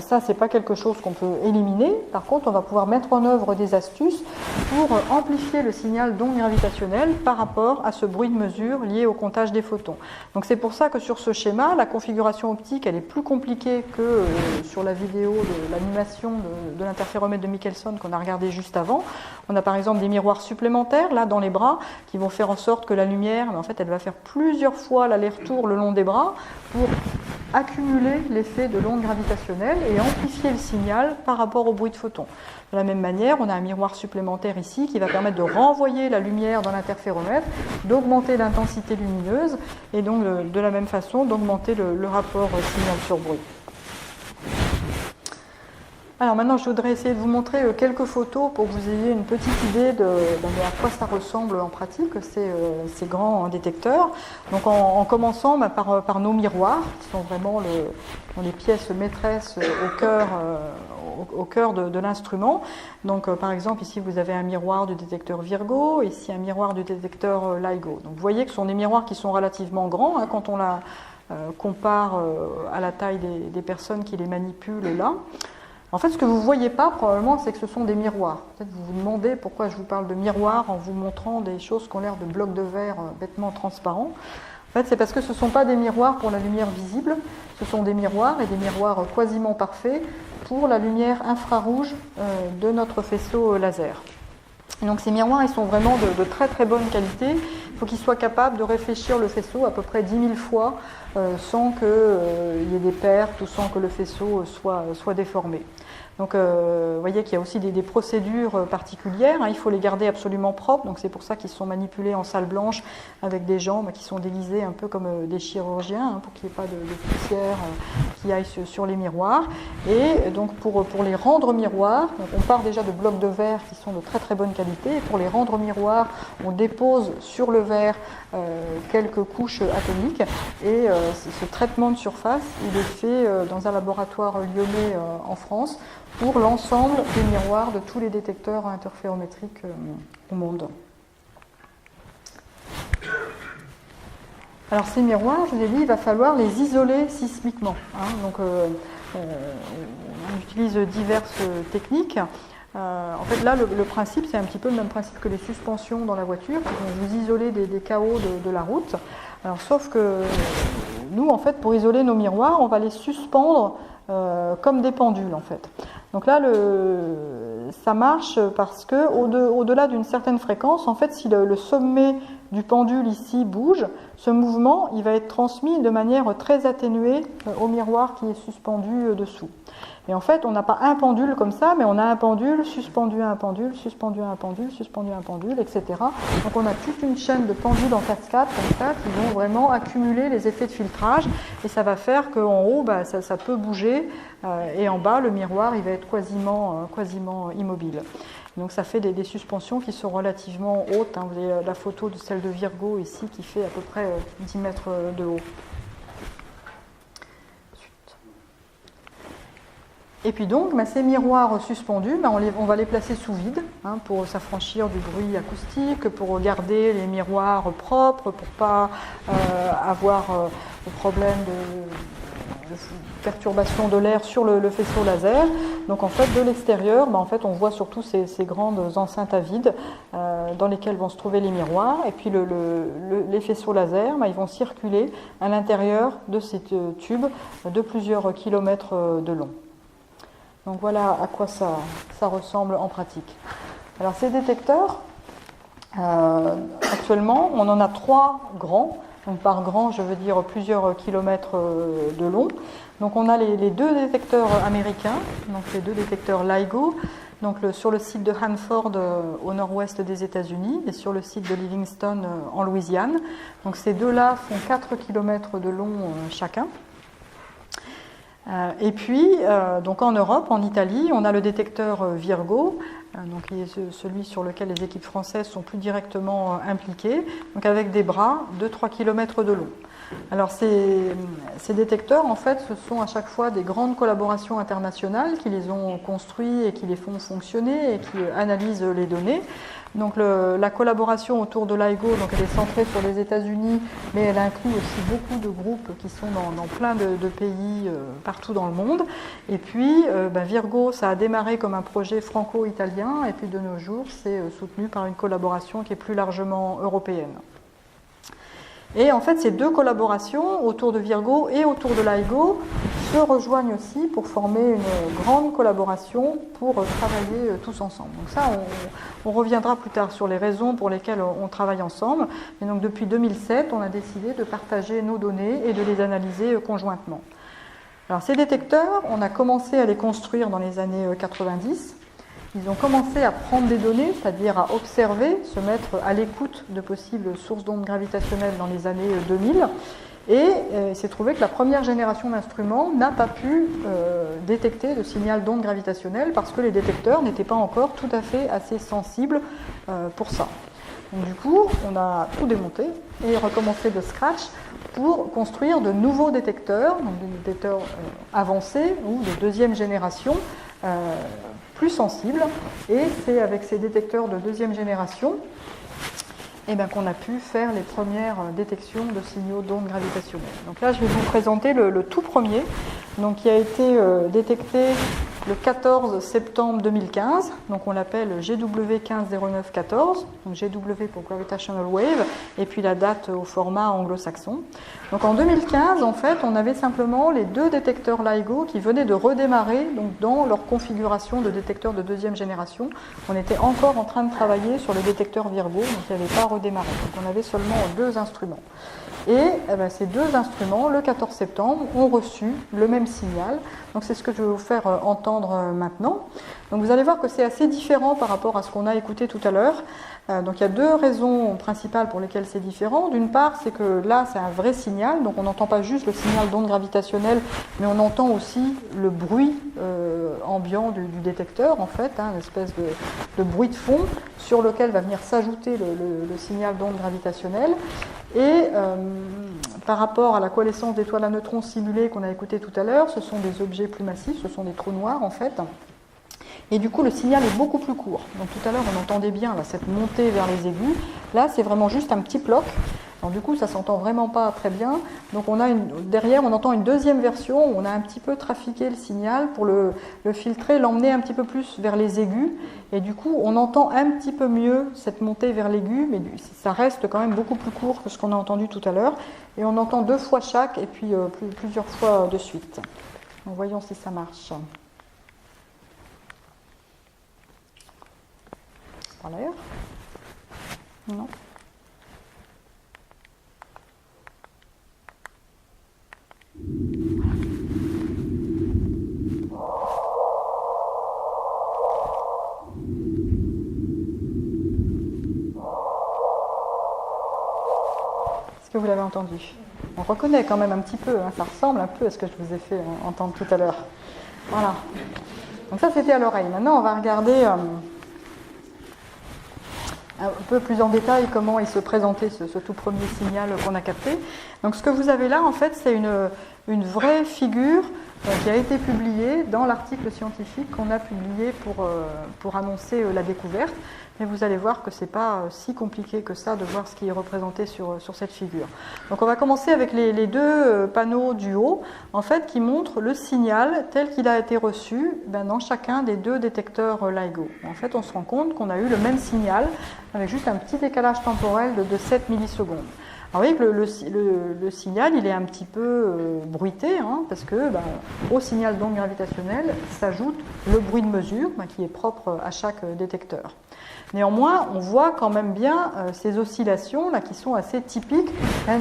ça, c'est pas quelque chose qu'on peut éliminer. Par contre, on va pouvoir mettre en œuvre des astuces pour amplifier le signal d'onde gravitationnelle par rapport à ce bruit de mesure lié au comptage des photons. Donc, c'est pour ça que sur ce schéma, la configuration optique, elle est plus compliquée que sur la vidéo de l'animation de l'interféromètre de Michelson qu'on a regardé juste avant. On a par exemple des miroirs supplémentaires, là, dans les bras, qui vont faire en sorte que la lumière, en fait, elle va faire plusieurs fois l'aller-retour le long des bras pour accumuler l'effet de l'onde gravitationnelle et amplifier le signal par rapport au bruit de photons. De la même manière, on a un miroir supplémentaire ici qui va permettre de renvoyer la lumière dans l'interféromètre, d'augmenter l'intensité lumineuse et donc de la même façon d'augmenter le rapport signal sur bruit. Alors maintenant, je voudrais essayer de vous montrer quelques photos pour que vous ayez une petite idée de à quoi ça ressemble en pratique, ces grands détecteurs. Donc en commençant par nos miroirs, qui sont vraiment les pièces maîtresses au cœur de l'instrument. Donc par exemple, ici vous avez un miroir du détecteur Virgo, ici un miroir du détecteur LIGO. Donc vous voyez que ce sont des miroirs qui sont relativement grands hein, quand on la compare à la taille des personnes qui les manipulent là. En fait, ce que vous ne voyez pas, probablement, c'est que ce sont des miroirs. Peut-être vous vous demandez pourquoi je vous parle de miroirs en vous montrant des choses qui ont l'air de blocs de verre bêtement transparents. En fait, c'est parce que ce ne sont pas des miroirs pour la lumière visible, ce sont des miroirs, et des miroirs quasiment parfaits, pour la lumière infrarouge de notre faisceau laser. Et donc ces miroirs, ils sont vraiment de très très bonne qualité. Il faut qu'ils soient capables de réfléchir le faisceau à peu près 10 000 fois sans qu'il y ait des pertes ou sans que le faisceau soit déformé. Donc vous voyez qu'il y a aussi des procédures particulières, hein, il faut les garder absolument propres, donc c'est pour ça qu'ils sont manipulés en salle blanche avec des gens qui sont déguisés un peu comme des chirurgiens, hein, pour qu'il n'y ait pas de poussière qui aille sur les miroirs. Et donc pour les rendre miroirs, donc on part déjà de blocs de verre qui sont de très très bonne qualité, et pour les rendre miroirs, on dépose sur le verre quelques couches atomiques, et ce traitement de surface, il est fait dans un laboratoire lyonnais en France, pour l'ensemble des miroirs de tous les détecteurs interférométriques au monde. Alors ces miroirs, je vous ai dit, il va falloir les isoler sismiquement. Hein. Donc on utilise diverses techniques. En fait là, le principe, c'est un petit peu le même principe que les suspensions dans la voiture. Vous isolez des chaos de la route. Alors sauf que nous, en fait, pour isoler nos miroirs, on va les suspendre comme des pendules, en fait. Donc là, ça marche parce que au-delà d'une certaine fréquence, en fait, si le sommet du pendule ici bouge, ce mouvement, il va être transmis de manière très atténuée au miroir qui est suspendu dessous. Et en fait, on n'a pas un pendule comme ça, mais on a un pendule suspendu à un pendule, suspendu à un pendule, suspendu à un pendule, etc. Donc on a toute une chaîne de pendules en cascade comme ça qui vont vraiment accumuler les effets de filtrage, et ça va faire qu'en haut, ça peut bouger, et en bas, le miroir, il va être quasiment immobile. Donc ça fait des suspensions qui sont relativement hautes. Hein. Vous avez la photo de celle de Virgo ici qui fait à peu près 10 mètres de haut. Et puis donc, ces miroirs suspendus, on va les placer sous vide hein, pour s'affranchir du bruit acoustique, pour garder les miroirs propres, pour ne pas avoir de problème de perturbation de l'air sur le faisceau laser. Donc en fait, de l'extérieur, on voit surtout ces grandes enceintes à vide dans lesquelles vont se trouver les miroirs. Et puis les faisceaux laser, ils vont circuler à l'intérieur de ces tubes de plusieurs kilomètres de long. Donc voilà à quoi ça ressemble en pratique. Alors ces détecteurs, actuellement, on en a 3 grands. Donc par grand, je veux dire plusieurs kilomètres de long. Donc on a les 2 détecteurs américains, donc les 2 détecteurs LIGO, donc sur le site de Hanford au nord-ouest des États-Unis et sur le site de Livingston en Louisiane. Donc ces 2-là font 4 km de long chacun. Et puis, donc en Europe, en Italie, on a le détecteur Virgo, donc qui est celui sur lequel les équipes françaises sont plus directement impliquées, donc avec des bras de 3 km de long. Alors ces détecteurs, en fait, ce sont à chaque fois des grandes collaborations internationales qui les ont construits et qui les font fonctionner et qui analysent les données. Donc la collaboration autour de LIGO, donc elle est centrée sur les États-Unis, mais elle inclut aussi beaucoup de groupes qui sont dans plein de pays partout dans le monde. Et puis Virgo, ça a démarré comme un projet franco-italien, et puis de nos jours, c'est soutenu par une collaboration qui est plus largement européenne. Et en fait, ces 2 collaborations autour de Virgo et autour de LIGO se rejoignent aussi pour former une grande collaboration pour travailler tous ensemble. Donc ça, on reviendra plus tard sur les raisons pour lesquelles on travaille ensemble. Et donc depuis 2007, on a décidé de partager nos données et de les analyser conjointement. Alors ces détecteurs, on a commencé à les construire dans les années 90. Ils ont commencé à prendre des données, c'est-à-dire à observer, se mettre à l'écoute de possibles sources d'ondes gravitationnelles dans les années 2000. Et il s'est trouvé que la première génération d'instruments n'a pas pu détecter de signal d'onde gravitationnelle parce que les détecteurs n'étaient pas encore tout à fait assez sensibles pour ça. Donc, du coup, on a tout démonté et recommencé de scratch pour construire de nouveaux détecteurs, donc des détecteurs avancés ou de deuxième génération, plus sensibles. Et c'est avec ces détecteurs de deuxième génération qu'on a pu faire les premières détections de signaux d'ondes gravitationnelles. Donc là, je vais vous présenter le tout premier, donc, qui a été détecté le 14 septembre 2015. Donc on l'appelle GW150914, donc GW pour Gravitational Wave, et puis la date au format anglo-saxon. Donc en 2015, en fait, on avait simplement les deux détecteurs LIGO qui venaient de redémarrer donc, dans leur configuration de détecteurs de deuxième génération. On était encore en train de travailler sur le détecteur Virgo, donc il n'avait pas redémarré. Donc on avait seulement deux instruments. Et ces deux instruments, le 14 septembre, ont reçu le même signal. Donc c'est ce que je vais vous faire entendre maintenant. Donc vous allez voir que c'est assez différent par rapport à ce qu'on a écouté tout à l'heure. Donc il y a deux raisons principales pour lesquelles c'est différent. D'une part, c'est que là, c'est un vrai signal. Donc on n'entend pas juste le signal d'onde gravitationnelle, mais on entend aussi le bruit ambiant du détecteur, en fait, une espèce de bruit de fond sur lequel va venir s'ajouter le signal d'onde gravitationnelle. Et par rapport à la coalescence d'étoiles à neutrons simulée qu'on a écouté tout à l'heure, ce sont des objets plus massifs, ce sont des trous noirs en fait. Et du coup, le signal est beaucoup plus court. Donc tout à l'heure, on entendait bien là, cette montée vers les aigus. Là, c'est vraiment juste un petit bloc. Alors du coup, ça s'entend vraiment pas très bien. Donc derrière, on entend une deuxième version où on a un petit peu trafiqué le signal pour le filtrer, l'emmener un petit peu plus vers les aigus. Et du coup, on entend un petit peu mieux cette montée vers l'aigu, mais ça reste quand même beaucoup plus court que ce qu'on a entendu tout à l'heure. Et on entend deux fois chaque et puis plusieurs fois de suite. Donc voyons si ça marche. Par l'air ? Non. Est-ce que vous l'avez entendu ? On reconnaît quand même un petit peu, ça ressemble un peu à ce que je vous ai fait entendre tout à l'heure. Voilà. Donc ça, c'était à l'oreille. Maintenant, on va regarder un peu plus en détail comment il se présentait ce tout premier signal qu'on a capté. Donc ce que vous avez là, en fait, c'est une vraie figure qui a été publiée dans l'article scientifique qu'on a publié pour annoncer la découverte. Mais vous allez voir que ce n'est pas si compliqué que ça de voir ce qui est représenté sur cette figure. Donc on va commencer avec les deux panneaux du haut, en fait, qui montrent le signal tel qu'il a été reçu dans chacun des deux détecteurs LIGO. En fait, on se rend compte qu'on a eu le même signal avec juste un petit décalage temporel de 7 millisecondes. Alors vous voyez que le signal, il est un petit peu bruité, parce que au signal d'onde gravitationnelle s'ajoute le bruit de mesure qui est propre à chaque détecteur. Néanmoins, on voit quand même bien ces oscillations là, qui sont assez typiques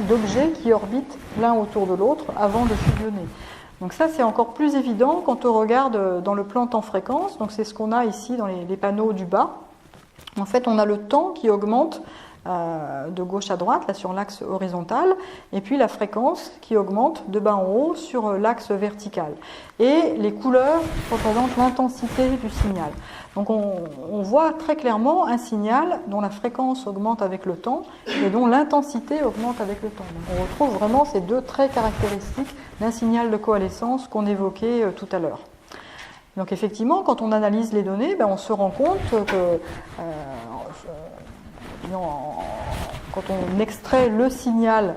d'objets qui orbitent l'un autour de l'autre avant de fusionner. Donc ça, c'est encore plus évident quand on regarde dans le plan temps-fréquence. Donc c'est ce qu'on a ici dans les panneaux du bas. En fait, on a le temps qui augmente de gauche à droite, là sur l'axe horizontal, et puis la fréquence qui augmente de bas en haut sur l'axe vertical. Et les couleurs représentent l'intensité du signal. Donc on voit très clairement un signal dont la fréquence augmente avec le temps et dont l'intensité augmente avec le temps. Donc on retrouve vraiment ces deux traits caractéristiques d'un signal de coalescence qu'on évoquait tout à l'heure. Donc effectivement, quand on analyse les données, on se rend compte que quand on extrait le signal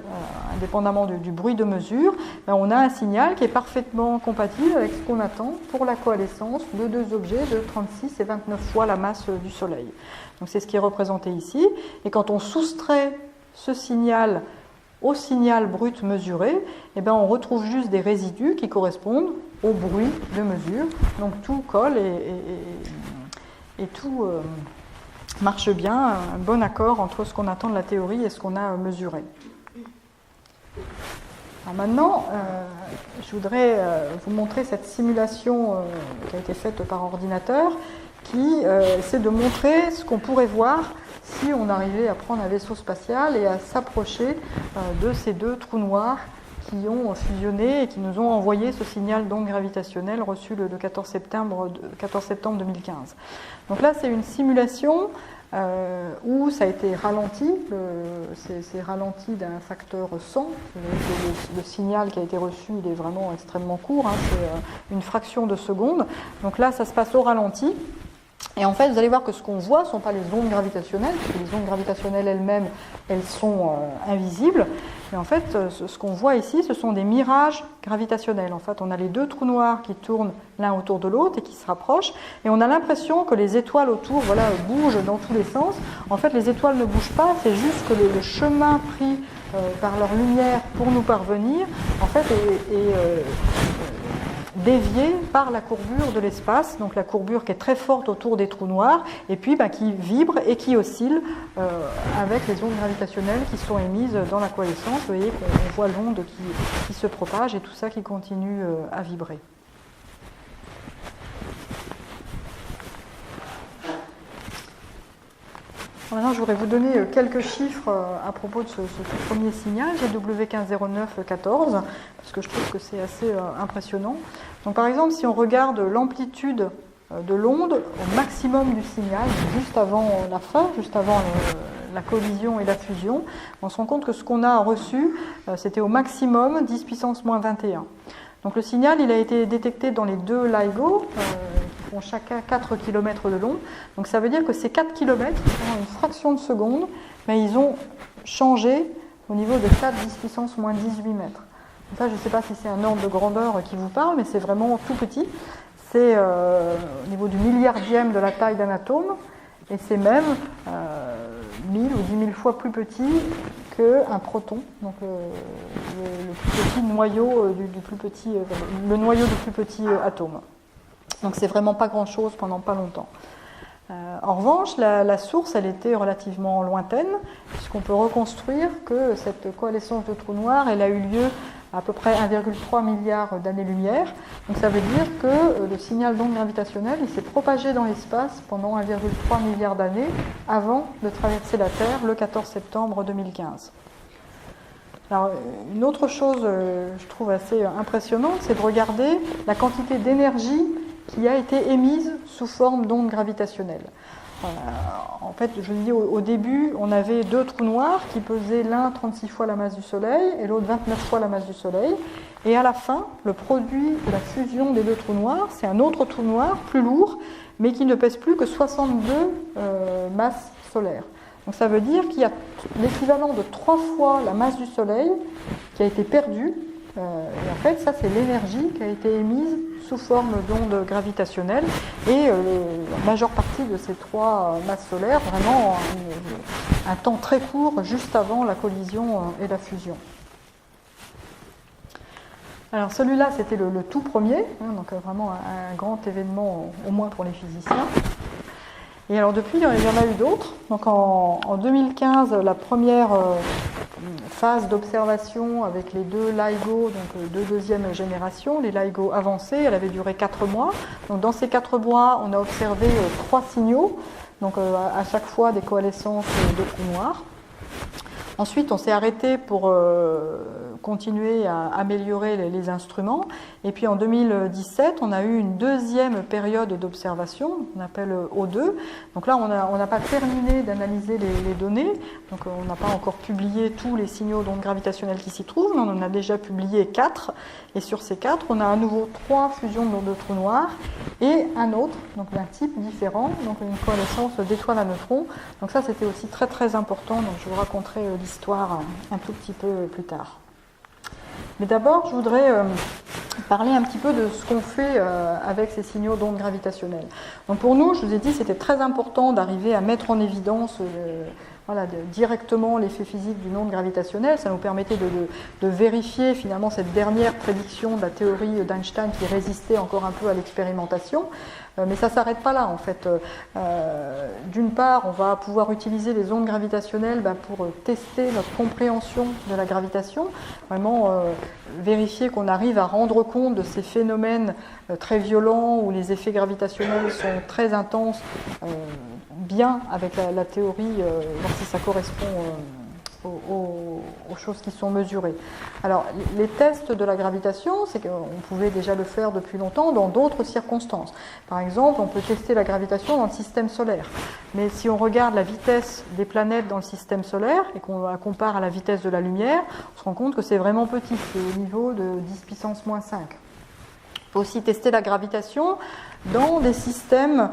indépendamment du bruit de mesure, on a un signal qui est parfaitement compatible avec ce qu'on attend pour la coalescence de deux objets de 36 et 29 fois la masse du Soleil. Donc c'est ce qui est représenté ici. Et quand on soustrait ce signal au signal brut mesuré, on retrouve juste des résidus qui correspondent au bruit de mesure. Donc tout colle et tout marche bien, un bon accord entre ce qu'on attend de la théorie et ce qu'on a mesuré. Alors maintenant, je voudrais vous montrer cette simulation qui a été faite par ordinateur qui essaie de montrer ce qu'on pourrait voir si on arrivait à prendre un vaisseau spatial et à s'approcher de ces deux trous noirs qui ont fusionné et qui nous ont envoyé ce signal d'onde gravitationnelle reçu le 14 septembre 2015. Donc là, c'est une simulation où ça a été ralenti, c'est ralenti d'un facteur 100. Le signal qui a été reçu, il est vraiment extrêmement court, hein, c'est une fraction de seconde. Donc là, ça se passe au ralenti. Et en fait, vous allez voir que ce qu'on voit ne sont pas les ondes gravitationnelles, parce que les ondes gravitationnelles elles-mêmes, elles sont invisibles. Mais en fait, ce qu'on voit ici, ce sont des mirages gravitationnels. En fait, on a les deux trous noirs qui tournent l'un autour de l'autre et qui se rapprochent. Et on a l'impression que les étoiles autour bougent dans tous les sens. En fait, les étoiles ne bougent pas, c'est juste que le chemin pris par leur lumière pour nous parvenir, en fait, est dévié par la courbure de l'espace, donc la courbure qui est très forte autour des trous noirs, et puis qui vibre et qui oscille avec les ondes gravitationnelles qui sont émises dans la coalescence. Vous voyez qu'on voit l'onde qui se propage et tout ça qui continue à vibrer. Maintenant, je voudrais vous donner quelques chiffres à propos de ce premier signal, GW150914, parce que je trouve que c'est assez impressionnant. Donc, par exemple, si on regarde l'amplitude de l'onde au maximum du signal, juste avant la fin, juste avant la collision et la fusion, on se rend compte que ce qu'on a reçu, c'était au maximum 10 puissance moins 21. Donc, le signal, il a été détecté dans les deux LIGO, qui font chacun 4 km de long. Donc ça veut dire que ces 4 km, pendant une fraction de seconde, ils ont changé au niveau de 4 10 puissance moins 18 mètres. Donc ça, je ne sais pas si c'est un ordre de grandeur qui vous parle, mais c'est vraiment tout petit. C'est au niveau du milliardième de la taille d'un atome, et c'est même 1000 ou 10 000 fois plus petit qu'un proton, donc le plus petit noyau du plus petit, le noyau du plus petit atome. Donc c'est vraiment pas grand-chose pendant pas longtemps. En revanche, la source, elle était relativement lointaine, puisqu'on peut reconstruire que cette coalescence de trous noirs, elle a eu lieu à peu près 1,3 milliard d'années-lumière. Donc ça veut dire que le signal d'onde gravitationnelle, il s'est propagé dans l'espace pendant 1,3 milliard d'années avant de traverser la Terre le 14 septembre 2015. Alors, une autre chose, je trouve assez impressionnante, c'est de regarder la quantité d'énergie qui a été émise sous forme d'ondes gravitationnelles. En fait, je dis au début, on avait deux trous noirs qui pesaient l'un 36 fois la masse du Soleil et l'autre 29 fois la masse du Soleil. Et à la fin, le produit de la fusion des deux trous noirs, c'est un autre trou noir plus lourd, mais qui ne pèse plus que 62 masses solaires. Donc ça veut dire qu'il y a l'équivalent de 3 fois la masse du Soleil qui a été perdue. Et en fait, ça, c'est l'énergie qui a été émise sous forme d'ondes gravitationnelles. Et la majeure partie de ces 3 masses solaires, vraiment un temps très court, juste avant la collision et la fusion. Alors celui-là, c'était le tout premier, donc vraiment un grand événement, au moins pour les physiciens. Et alors depuis, il y en a eu d'autres. Donc en 2015, la première phase d'observation avec les deux LIGO, donc de deuxième génération, les LIGO avancés, elle avait duré 4 mois. Donc dans ces 4 mois, on a observé 3 signaux, donc à chaque fois des coalescences de trous noirs. Ensuite, on s'est arrêté pour continuer à améliorer les instruments. Et puis en 2017, on a eu une deuxième période d'observation, on appelle O2. Donc là, on n'a pas terminé d'analyser les données. Donc on n'a pas encore publié tous les signaux d'ondes gravitationnelles qui s'y trouvent, mais on en a déjà publié 4. Et sur ces 4, on a à nouveau 3 fusions de trous noirs et un autre, donc d'un type différent, donc une coalescence d'étoiles à neutrons. Donc ça, c'était aussi très très important. Donc je vous raconterai l'histoire un tout petit peu plus tard. Mais d'abord, je voudrais parler un petit peu de ce qu'on fait avec ces signaux d'ondes gravitationnelles. Donc pour nous, je vous ai dit, c'était très important d'arriver à mettre en évidence voilà, directement l'effet physique d'une onde gravitationnelle. Ça nous permettait de vérifier finalement cette dernière prédiction de la théorie d'Einstein qui résistait encore un peu à l'expérimentation. Mais ça ne s'arrête pas là en fait. D'une part, on va pouvoir utiliser les ondes gravitationnelles pour tester notre compréhension de la gravitation, vraiment vérifier qu'on arrive à rendre compte de ces phénomènes très violents où les effets gravitationnels sont très intenses, bien avec la théorie, voir si ça correspond aux choses qui sont mesurées. Alors, les tests de la gravitation, c'est qu'on pouvait déjà le faire depuis longtemps dans d'autres circonstances. Par exemple, on peut tester la gravitation dans le système solaire. Mais si on regarde la vitesse des planètes dans le système solaire et qu'on la compare à la vitesse de la lumière, on se rend compte que c'est vraiment petit, c'est au niveau de 10 puissance moins 5. On peut aussi tester la gravitation dans des systèmes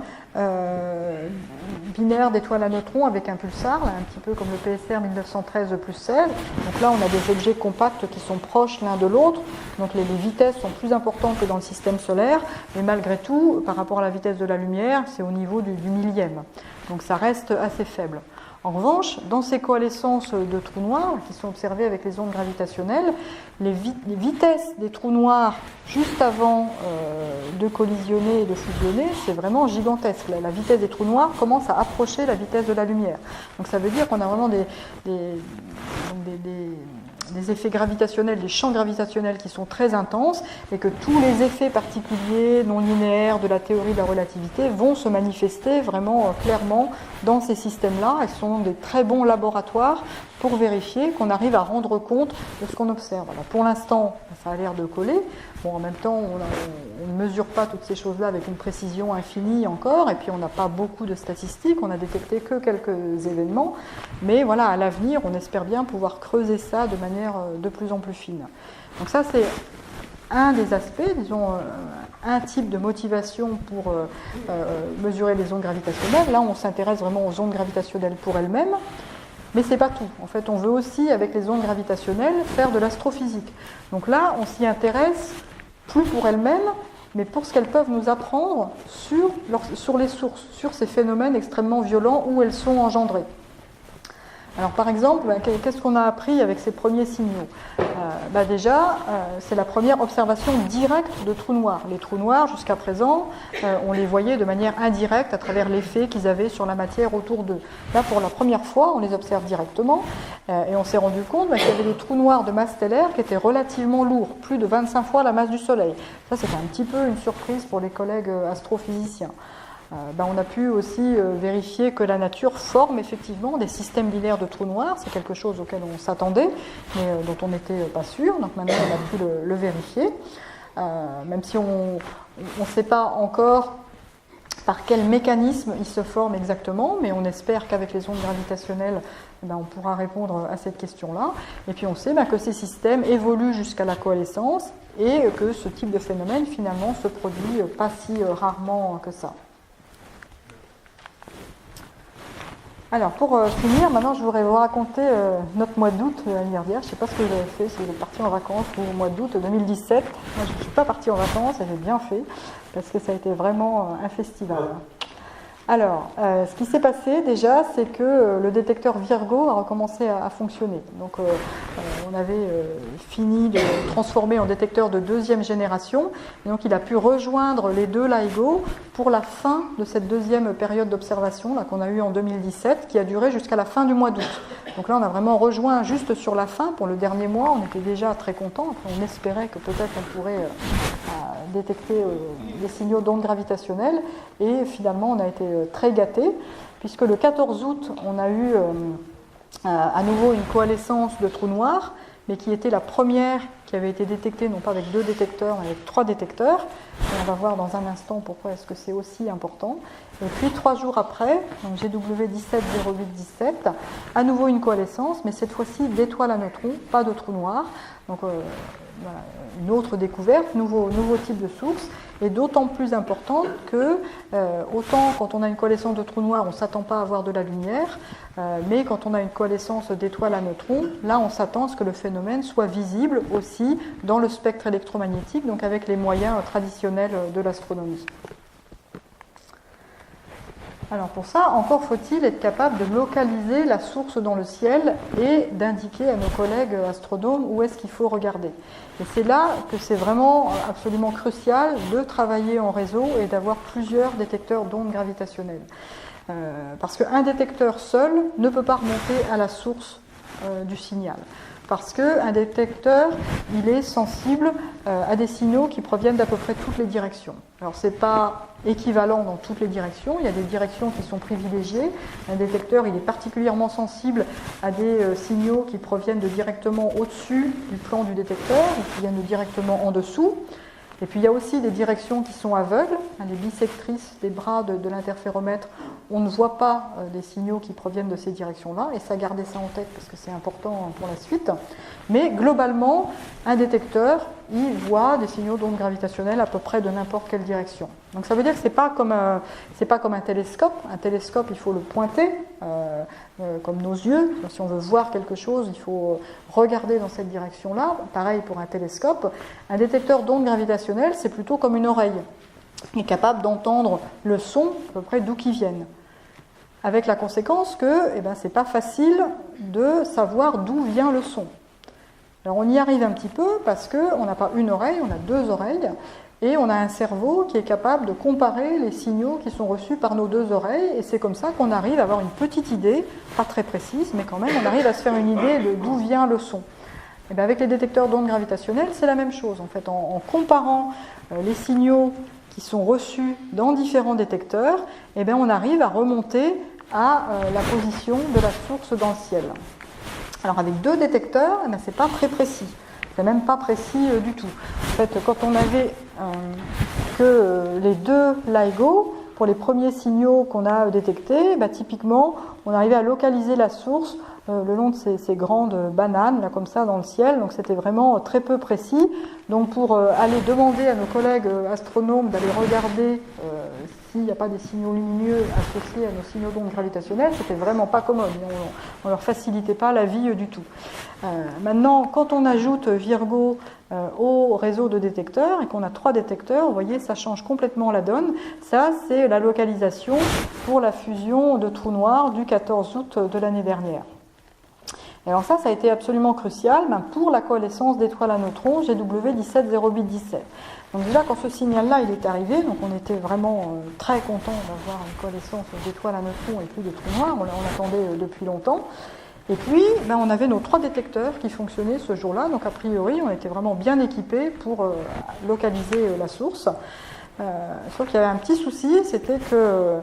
binaires d'étoiles à neutrons avec un pulsar, là, un petit peu comme le PSR 1913 plus 16. Donc là, on a des objets compacts qui sont proches l'un de l'autre, donc les vitesses sont plus importantes que dans le système solaire, mais malgré tout, par rapport à la vitesse de la lumière, c'est au niveau du millième. Donc ça reste assez faible. En revanche, dans ces coalescences de trous noirs qui sont observées avec les ondes gravitationnelles, les vitesses des trous noirs juste avant de collisionner et de fusionner, c'est vraiment gigantesque. La vitesse des trous noirs commence à approcher la vitesse de la lumière. Donc ça veut dire qu'on a vraiment des effets gravitationnels, des champs gravitationnels qui sont très intenses et que tous les effets particuliers non linéaires de la théorie de la relativité vont se manifester vraiment clairement dans ces systèmes-là. Ils sont des très bons laboratoires pour vérifier qu'on arrive à rendre compte de ce qu'on observe. Alors pour l'instant, ça a l'air de coller. Bon, en même temps, on ne mesure pas toutes ces choses-là avec une précision infinie encore, et puis on n'a pas beaucoup de statistiques, on n'a détecté que quelques événements, mais voilà, à l'avenir, on espère bien pouvoir creuser ça de manière de plus en plus fine. Donc ça, c'est un des aspects, disons, un type de motivation pour mesurer les ondes gravitationnelles. Là, on s'intéresse vraiment aux ondes gravitationnelles pour elles-mêmes. Mais ce n'est pas tout. En fait, on veut aussi, avec les ondes gravitationnelles, faire de l'astrophysique. Donc là, on s'y intéresse plus pour elles-mêmes, mais pour ce qu'elles peuvent nous apprendre sur les sources, sur ces phénomènes extrêmement violents où elles sont engendrées. Alors par exemple, qu'est-ce qu'on a appris avec ces premiers signaux ? Déjà, c'est la première observation directe de trous noirs. Les trous noirs, jusqu'à présent, on les voyait de manière indirecte à travers l'effet qu'ils avaient sur la matière autour d'eux. Là, pour la première fois, on les observe directement et on s'est rendu compte qu'il y avait des trous noirs de masse stellaire qui étaient relativement lourds, plus de 25 fois la masse du Soleil. Ça, c'était un petit peu une surprise pour les collègues astrophysiciens. On a pu aussi vérifier que la nature forme effectivement des systèmes binaires de trous noirs. C'est quelque chose auquel on s'attendait, mais dont on n'était pas sûr. Donc maintenant, on a pu le vérifier. Même si on ne sait pas encore par quel mécanisme ils se forment exactement, mais on espère qu'avec les ondes gravitationnelles, on pourra répondre à cette question-là. Et puis on sait que ces systèmes évoluent jusqu'à la coalescence et que ce type de phénomène, finalement, se produit pas si rarement que ça. Alors, pour finir, maintenant, je voudrais vous raconter notre mois d'août à l'IRDH. Je ne sais pas ce que vous avez fait, si vous êtes parti en vacances au mois d'août 2017. Moi, je ne suis pas partie en vacances et j'ai bien fait, parce que ça a été vraiment un festival. Alors, ce qui s'est passé déjà, c'est que le détecteur Virgo a recommencé à fonctionner. Donc, on avait fini de le transformer en détecteur de deuxième génération. Et donc, il a pu rejoindre les deux LIGO pour la fin de cette deuxième période d'observation qu'on a eue en 2017, qui a duré jusqu'à la fin du mois d'août. Donc là, on a vraiment rejoint juste sur la fin. Pour le dernier mois, on était déjà très contents. On espérait que peut-être on pourrait détecter des signaux d'ondes gravitationnelles. Et finalement, on a été très gâtés, puisque le 14 août, on a eu à nouveau une coalescence de trous noirs, mais qui était la première qui avait été détectée, non pas avec 2 détecteurs, mais avec 3 détecteurs. Et on va voir dans un instant pourquoi est-ce que c'est aussi important. Et puis 3 jours après, donc GW 170817, à nouveau une coalescence, mais cette fois-ci d'étoiles à neutrons, pas de trous noirs. Donc voilà, une autre découverte, nouveau type de source, et d'autant plus importante que, autant quand on a une coalescence de trous noirs, on ne s'attend pas à avoir de la lumière, mais quand on a une coalescence d'étoiles à neutrons, là on s'attend à ce que le phénomène soit visible aussi dans le spectre électromagnétique, donc avec les moyens traditionnels de l'astronomie. Alors pour ça, encore faut-il être capable de localiser la source dans le ciel et d'indiquer à nos collègues astronomes où est-ce qu'il faut regarder. Et c'est là que c'est vraiment absolument crucial de travailler en réseau et d'avoir plusieurs détecteurs d'ondes gravitationnelles. Parce qu'un détecteur seul ne peut pas remonter à la source du signal. Parce qu'un détecteur, il est sensible à des signaux qui proviennent d'à peu près toutes les directions. Alors ce n'est pas équivalent dans toutes les directions, il y a des directions qui sont privilégiées. Un détecteur, il est particulièrement sensible à des signaux qui proviennent de directement au-dessus du plan du détecteur ou qui viennent directement en dessous. Et puis il y a aussi des directions qui sont aveugles, les bissectrices des bras de l'interféromètre, on ne voit pas des signaux qui proviennent de ces directions-là, et ça, gardez ça en tête parce que c'est important pour la suite. Mais globalement, un détecteur, il voit des signaux d'ondes gravitationnelles à peu près de n'importe quelle direction. Donc ça veut dire que c'est pas comme un télescope. Un télescope, il faut le pointer, comme nos yeux. Si on veut voir quelque chose, il faut regarder dans cette direction-là. Pareil pour un télescope. Un détecteur d'ondes gravitationnelles, c'est plutôt comme une oreille. Il est capable d'entendre le son à peu près d'où qu'il vienne. Avec la conséquence que c'est pas facile de savoir d'où vient le son. Alors on y arrive un petit peu parce qu'on n'a pas une oreille, on a deux oreilles, et on a un cerveau qui est capable de comparer les signaux qui sont reçus par nos deux oreilles, et c'est comme ça qu'on arrive à avoir une petite idée, pas très précise, mais quand même on arrive à se faire une idée de d'où vient le son. Et avec les détecteurs d'ondes gravitationnelles, c'est la même chose. En fait, en comparant les signaux qui sont reçus dans différents détecteurs, on arrive à remonter à la position de la source dans le ciel. Alors avec deux détecteurs, c'est pas très précis. C'est même pas précis du tout. En fait, quand on avait que les deux LIGO, pour les premiers signaux qu'on a détectés, typiquement, on arrivait à localiser la source le long de ces grandes bananes, là, comme ça, dans le ciel. Donc c'était vraiment très peu précis. Donc pour aller demander à nos collègues astronomes d'aller regarder s'il n'y a pas des signaux lumineux associés à nos signaux d'ondes gravitationnelles, c'était vraiment pas commode. On ne leur facilitait pas la vie du tout. Maintenant, quand on ajoute Virgo au réseau de détecteurs et qu'on a 3 détecteurs, vous voyez, ça change complètement la donne. Ça, c'est la localisation pour la fusion de trous noirs du 14 août de l'année dernière. Et alors ça a été absolument crucial pour la coalescence d'étoiles à neutrons GW 170817. Donc déjà, quand ce signal-là il est arrivé, donc on était vraiment très content d'avoir une coalescence d'étoiles à neutrons et plus de trous noirs, on l'attendait depuis longtemps. Et puis, on avait nos 3 détecteurs qui fonctionnaient ce jour-là, donc a priori, on était vraiment bien équipés pour localiser la source. Sauf qu'il y avait un petit souci, c'était que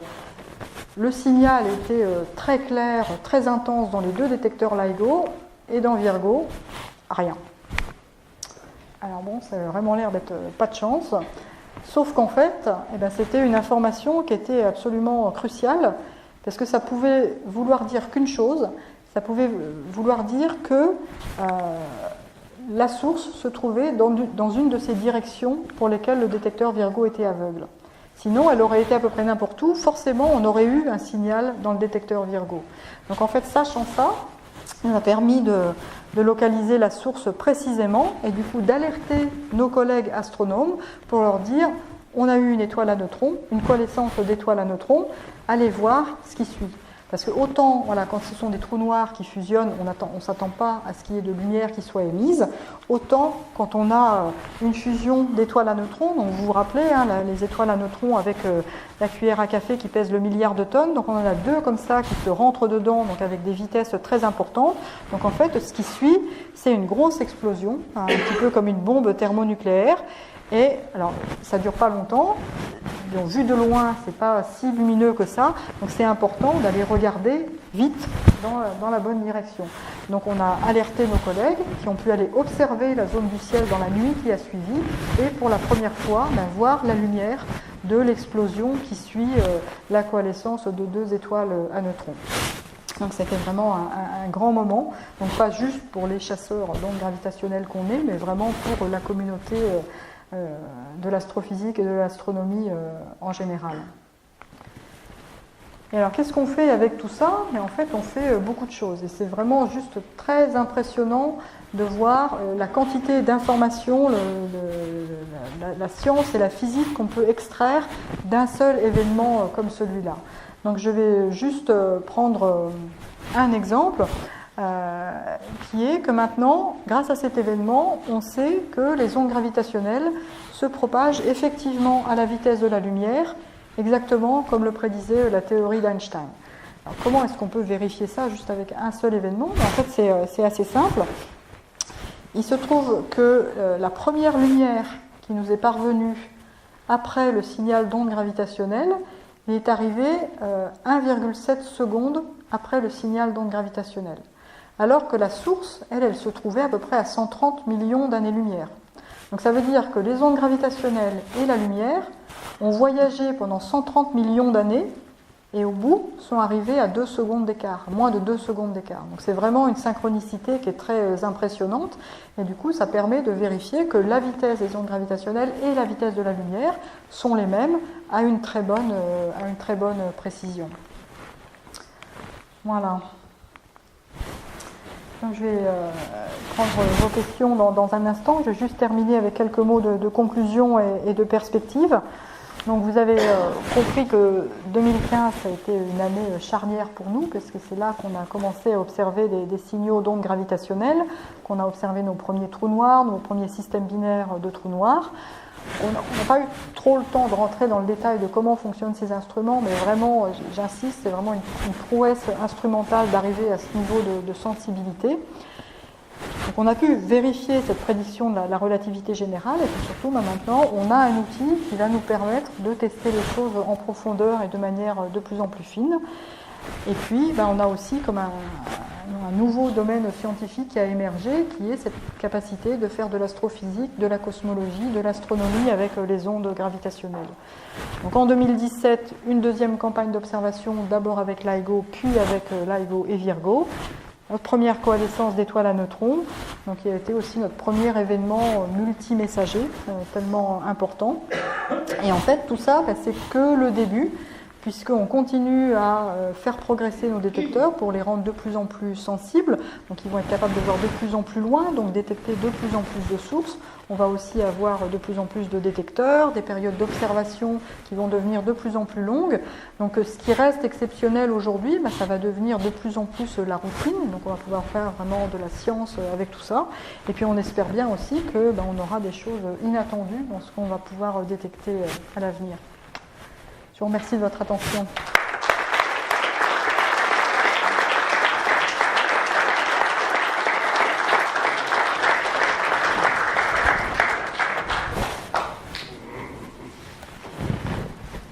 le signal était très clair, très intense dans les 2 détecteurs LIGO, et dans Virgo, rien. Alors bon, ça avait vraiment l'air d'être pas de chance, sauf qu'en fait, c'était une information qui était absolument cruciale, parce que ça pouvait vouloir dire qu'une chose, ça pouvait vouloir dire que la source se trouvait dans une de ces directions pour lesquelles le détecteur Virgo était aveugle. Sinon, elle aurait été à peu près n'importe où, forcément on aurait eu un signal dans le détecteur Virgo. Donc en fait, sachant ça, ça nous a permis de localiser la source précisément et du coup d'alerter nos collègues astronomes pour leur dire on a eu une étoile à neutrons, une coalescence d'étoiles à neutrons, allez voir ce qui suit. Parce que autant, quand ce sont des trous noirs qui fusionnent, on ne s'attend pas à ce qu'il y ait de lumière qui soit émise, autant quand on a une fusion d'étoiles à neutrons, donc vous vous rappelez, les étoiles à neutrons avec la cuillère à café qui pèse le milliard de tonnes, donc on en a 2 comme ça qui se rentrent dedans, donc avec des vitesses très importantes. Donc en fait, ce qui suit, c'est une grosse explosion, un petit peu comme une bombe thermonucléaire. Et alors, ça ne dure pas longtemps, donc, vu de loin, ce n'est pas si lumineux que ça, donc c'est important d'aller regarder vite dans la bonne direction. Donc on a alerté nos collègues qui ont pu aller observer la zone du ciel dans la nuit qui a suivi et pour la première fois voir la lumière de l'explosion qui suit la coalescence de 2 étoiles à neutrons. Donc c'était vraiment un grand moment, donc pas juste pour les chasseurs d'ondes gravitationnelles qu'on est, mais vraiment pour la communauté de l'astrophysique et de l'astronomie en général. Et alors qu'est-ce qu'on fait avec tout ça? Mais en fait on fait beaucoup de choses et c'est vraiment juste très impressionnant de voir la quantité d'informations, la science et la physique qu'on peut extraire d'un seul événement comme celui-là. Donc je vais juste prendre un exemple qui est que maintenant, grâce à cet événement, on sait que les ondes gravitationnelles se propagent effectivement à la vitesse de la lumière, exactement comme le prédisait la théorie d'Einstein. Alors, comment est-ce qu'on peut vérifier ça juste avec un seul événement? En fait, c'est assez simple. Il se trouve que la première lumière qui nous est parvenue après le signal d'onde gravitationnelle, il est arrivé 1,7 secondes après le signal d'onde gravitationnelle. Alors que la source, elle se trouvait à peu près à 130 millions d'années-lumière. Donc ça veut dire que les ondes gravitationnelles et la lumière ont voyagé pendant 130 millions d'années et au bout sont arrivés à 2 secondes d'écart, moins de 2 secondes d'écart. Donc c'est vraiment une synchronicité qui est très impressionnante et du coup ça permet de vérifier que la vitesse des ondes gravitationnelles et la vitesse de la lumière sont les mêmes à une très bonne précision. Voilà. Donc je vais prendre vos questions dans un instant. Je vais juste terminer avec quelques mots de conclusion et de perspective. Donc vous avez compris que 2015 a été une année charnière pour nous, parce que c'est là qu'on a commencé à observer des signaux d'ondes gravitationnelles, qu'on a observé nos premiers trous noirs, nos premiers systèmes binaires de trous noirs. On n'a pas eu trop le temps de rentrer dans le détail de comment fonctionnent ces instruments, mais vraiment, j'insiste, c'est vraiment une prouesse instrumentale d'arriver à ce niveau de sensibilité. Donc on a pu vérifier cette prédiction de la relativité générale, et puis surtout maintenant on a un outil qui va nous permettre de tester les choses en profondeur et de manière de plus en plus fine. Et puis on a aussi comme un nouveau domaine scientifique qui a émergé, qui est cette capacité de faire de l'astrophysique, de la cosmologie, de l'astronomie avec les ondes gravitationnelles. Donc en 2017, une deuxième campagne d'observation, d'abord avec LIGO, puis avec LIGO et Virgo. Notre première coalescence d'étoiles à neutrons, donc qui a été aussi notre premier événement multimessager, tellement important. Et en fait, tout ça, c'est que le début, puisqu'on continue à faire progresser nos détecteurs pour les rendre de plus en plus sensibles. Donc ils vont être capables de voir de plus en plus loin, donc détecter de plus en plus de sources. On va aussi avoir de plus en plus de détecteurs, des périodes d'observation qui vont devenir de plus en plus longues. Donc ce qui reste exceptionnel aujourd'hui, ça va devenir de plus en plus la routine. Donc on va pouvoir faire vraiment de la science avec tout ça. Et puis on espère bien aussi qu'on aura des choses inattendues dans ce qu'on va pouvoir détecter à l'avenir. Je vous remercie de votre attention.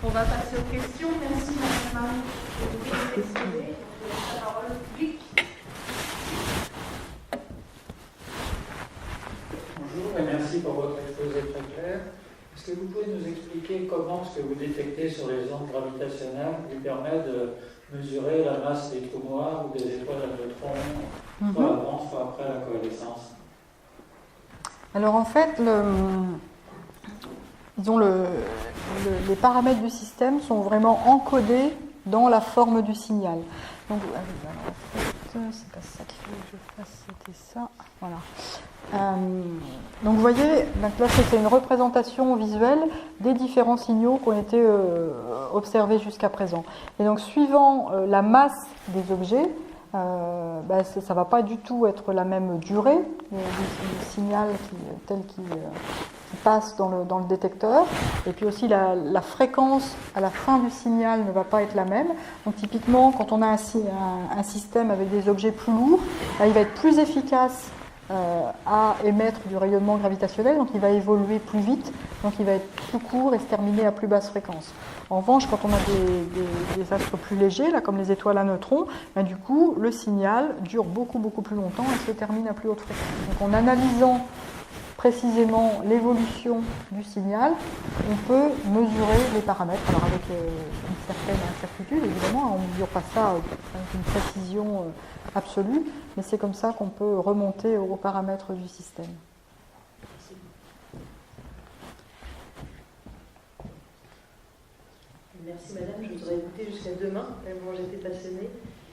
On va passer aux questions. Merci, Madame Marie, de vous exposer. La parole au public. Bonjour et merci pour votre exposé très clair. Est-ce que vous pouvez nous expliquer comment ce que vous détectez sur les ondes gravitationnelles vous permet de mesurer la masse des trous noirs ou des étoiles à neutrons, soit avant, soit après la coalescence? Alors en fait, les paramètres du système sont vraiment encodés dans la forme du signal. Donc, c'est pas ça qu'il faut que je fasse, c'était ça. Voilà. Donc vous voyez, donc là c'est une représentation visuelle des différents signaux qui ont été observés jusqu'à présent. Et donc suivant la masse des objets, ça ne va pas du tout être la même durée du signal tel qu'il passe dans le détecteur, et puis aussi la fréquence à la fin du signal ne va pas être la même. Donc typiquement quand on a un système avec des objets plus lourds, il va être plus efficace à émettre du rayonnement gravitationnel, donc il va évoluer plus vite, donc il va être plus court et se terminer à plus basse fréquence. En revanche, quand on a des astres plus légers, là, comme les étoiles à neutrons, du coup, le signal dure beaucoup plus longtemps et se termine à plus haute fréquence. Donc en analysant précisément l'évolution du signal, on peut mesurer les paramètres, alors avec une certaine incertitude, évidemment, on ne mesure pas ça avec une précision absolue, mais c'est comme ça qu'on peut remonter aux paramètres du système. Merci Madame, je vous aurais écouté jusqu'à demain, tellement j'étais passionnée.